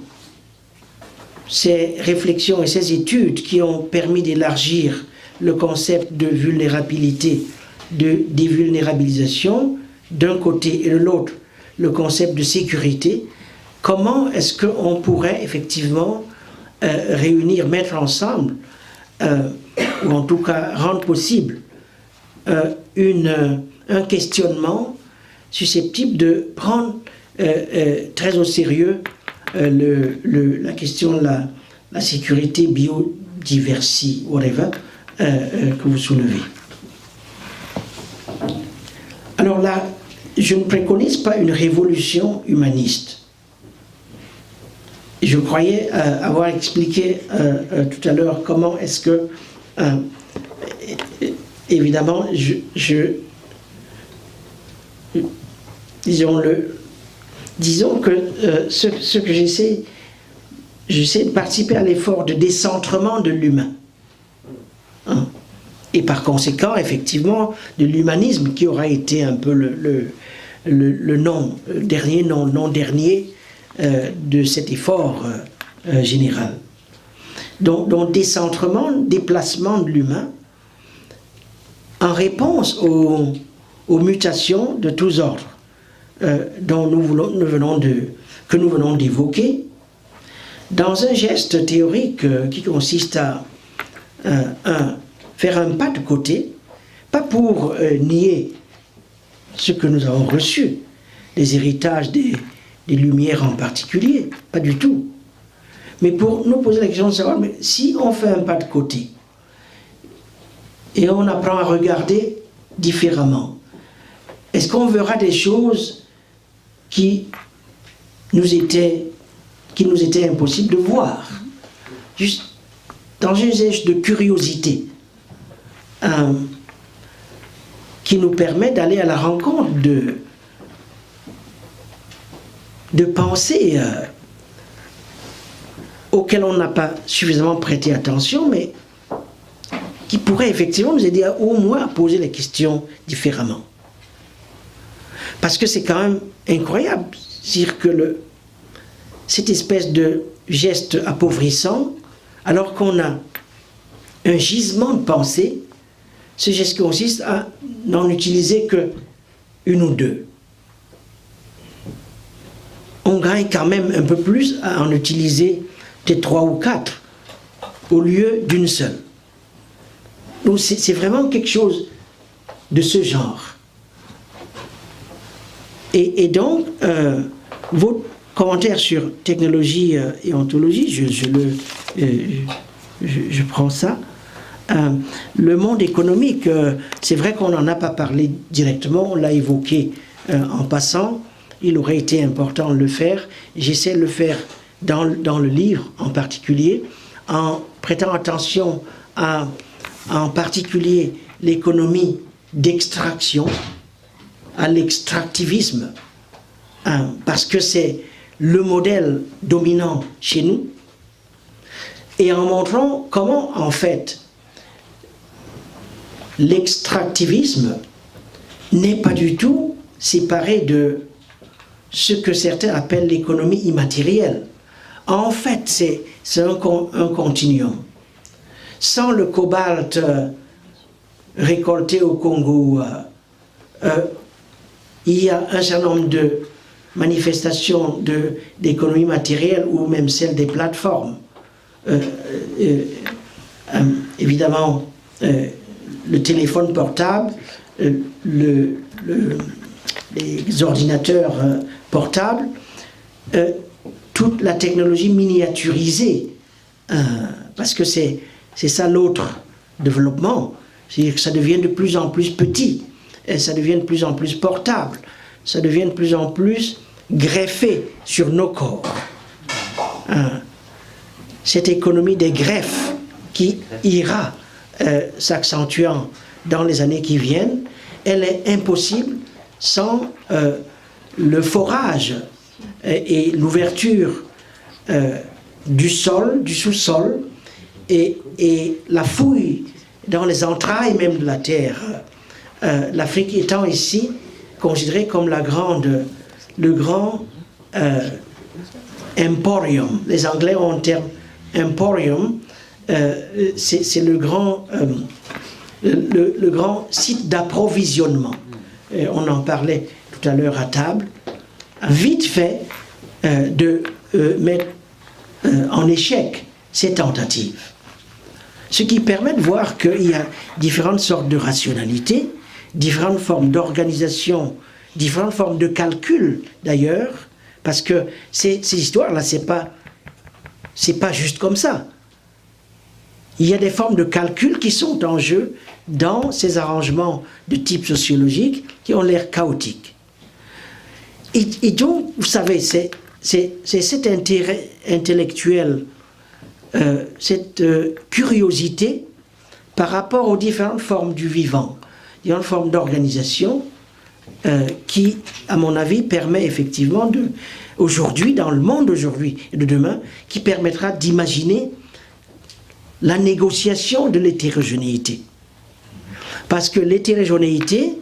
Speaker 3: ces réflexions et ces études qui ont permis d'élargir le concept de vulnérabilité, de dévulnérabilisation, d'un côté et de l'autre, le concept de sécurité, comment est-ce qu'on pourrait effectivement réunir, mettre ensemble, ou en tout cas rendre possible, un questionnement susceptible de prendre très au sérieux la question de la sécurité biodiversité, whatever, que vous soulevez. Alors là, je ne préconise pas une révolution humaniste. Je croyais avoir expliqué tout à l'heure comment est-ce que, évidemment, disons que ce que j'essaie de participer à l'effort de décentrement de l'humain. Hein? Et par conséquent, effectivement, de l'humanisme qui aura été un peu le nom dernier de cet effort général. Donc décentrement, déplacement de l'humain en réponse aux mutations de tous ordres que nous venons d'évoquer, dans un geste théorique qui consiste à faire un pas de côté, pas pour nier ce que nous avons reçu, les héritages des Lumières en particulier, pas du tout, mais pour nous poser la question de savoir, mais si on fait un pas de côté, et on apprend à regarder différemment. Est-ce qu'on verra des choses qui nous étaient impossibles de voir, juste dans un geste de curiosité qui nous permet d'aller à la rencontre de pensées auxquelles on n'a pas suffisamment prêté attention, mais qui pourraient effectivement nous aider au moins à poser les questions différemment. Parce que c'est quand même incroyable, dire que cette espèce de geste appauvrissant, alors qu'on a un gisement de pensée, ce geste consiste à n'en utiliser que une ou deux. On gagne quand même un peu plus à en utiliser peut-être 3 ou 4 au lieu d'une seule. Donc c'est vraiment quelque chose de ce genre. Et donc, votre commentaire sur technologie et ontologie, je prends ça. Le monde économique, c'est vrai qu'on n'en a pas parlé directement, on l'a évoqué en passant. Il aurait été important de le faire. J'essaie de le faire dans le livre en particulier, en prêtant attention à en particulier l'économie d'extraction, à l'extractivisme, parce que c'est le modèle dominant chez nous, et en montrant comment, en fait, l'extractivisme n'est pas du tout séparé de ce que certains appellent l'économie immatérielle. En fait, c'est un continuum. Sans le cobalt récolté au Congo, il y a un certain nombre de manifestations d'économie matérielle ou même celle des plateformes. Évidemment, le téléphone portable, les ordinateurs portables, toute la technologie miniaturisée, parce que c'est ça l'autre développement, c'est-à-dire que ça devient de plus en plus petit, et ça devient de plus en plus portable, ça devient de plus en plus greffé sur nos corps. Cette économie des greffes qui ira s'accentuant dans les années qui viennent, elle est impossible sans le forage et l'ouverture du sol, du sous-sol, et la fouille dans les entrailles même de la terre. L'Afrique étant ici considérée comme le grand emporium. Les Anglais ont un terme emporium, c'est le grand site d'approvisionnement. On en parlait tout à l'heure à table. Vite fait de mettre en échec ces tentatives. Ce qui permet de voir qu'il y a différentes sortes de rationalité, différentes formes d'organisation, différentes formes de calcul d'ailleurs, parce que ces histoires-là, c'est pas juste comme ça. Il y a des formes de calcul qui sont en jeu dans ces arrangements de type sociologique qui ont l'air chaotiques. Et donc, vous savez, c'est cet intérêt intellectuel, cette curiosité par rapport aux différentes formes du vivant, différentes formes d'organisation qui, à mon avis, permet effectivement aujourd'hui, dans le monde d'aujourd'hui et de demain, qui permettra d'imaginer la négociation de l'hétérogénéité. Parce que l'hétérogénéité,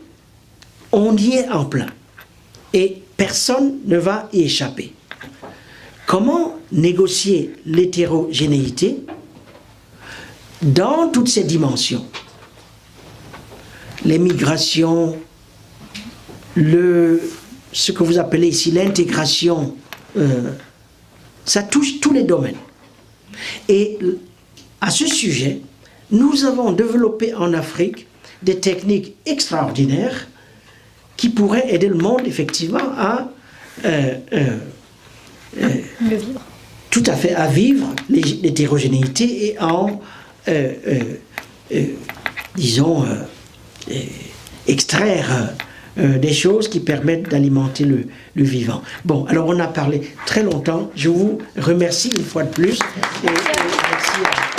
Speaker 3: on y est en plein. Et personne ne va y échapper. Comment négocier l'hétérogénéité dans toutes ses dimensions? Les migrations, ce que vous appelez ici l'intégration, ça touche tous les domaines. Et à ce sujet, nous avons développé en Afrique des techniques extraordinaires qui pourraient aider le monde effectivement à
Speaker 2: le vivre.
Speaker 3: Tout à fait, à vivre l'hétérogénéité et en disons, extraire des choses qui permettent d'alimenter le vivant. Bon, alors on a parlé très longtemps. Je vous remercie une fois de plus. Et merci à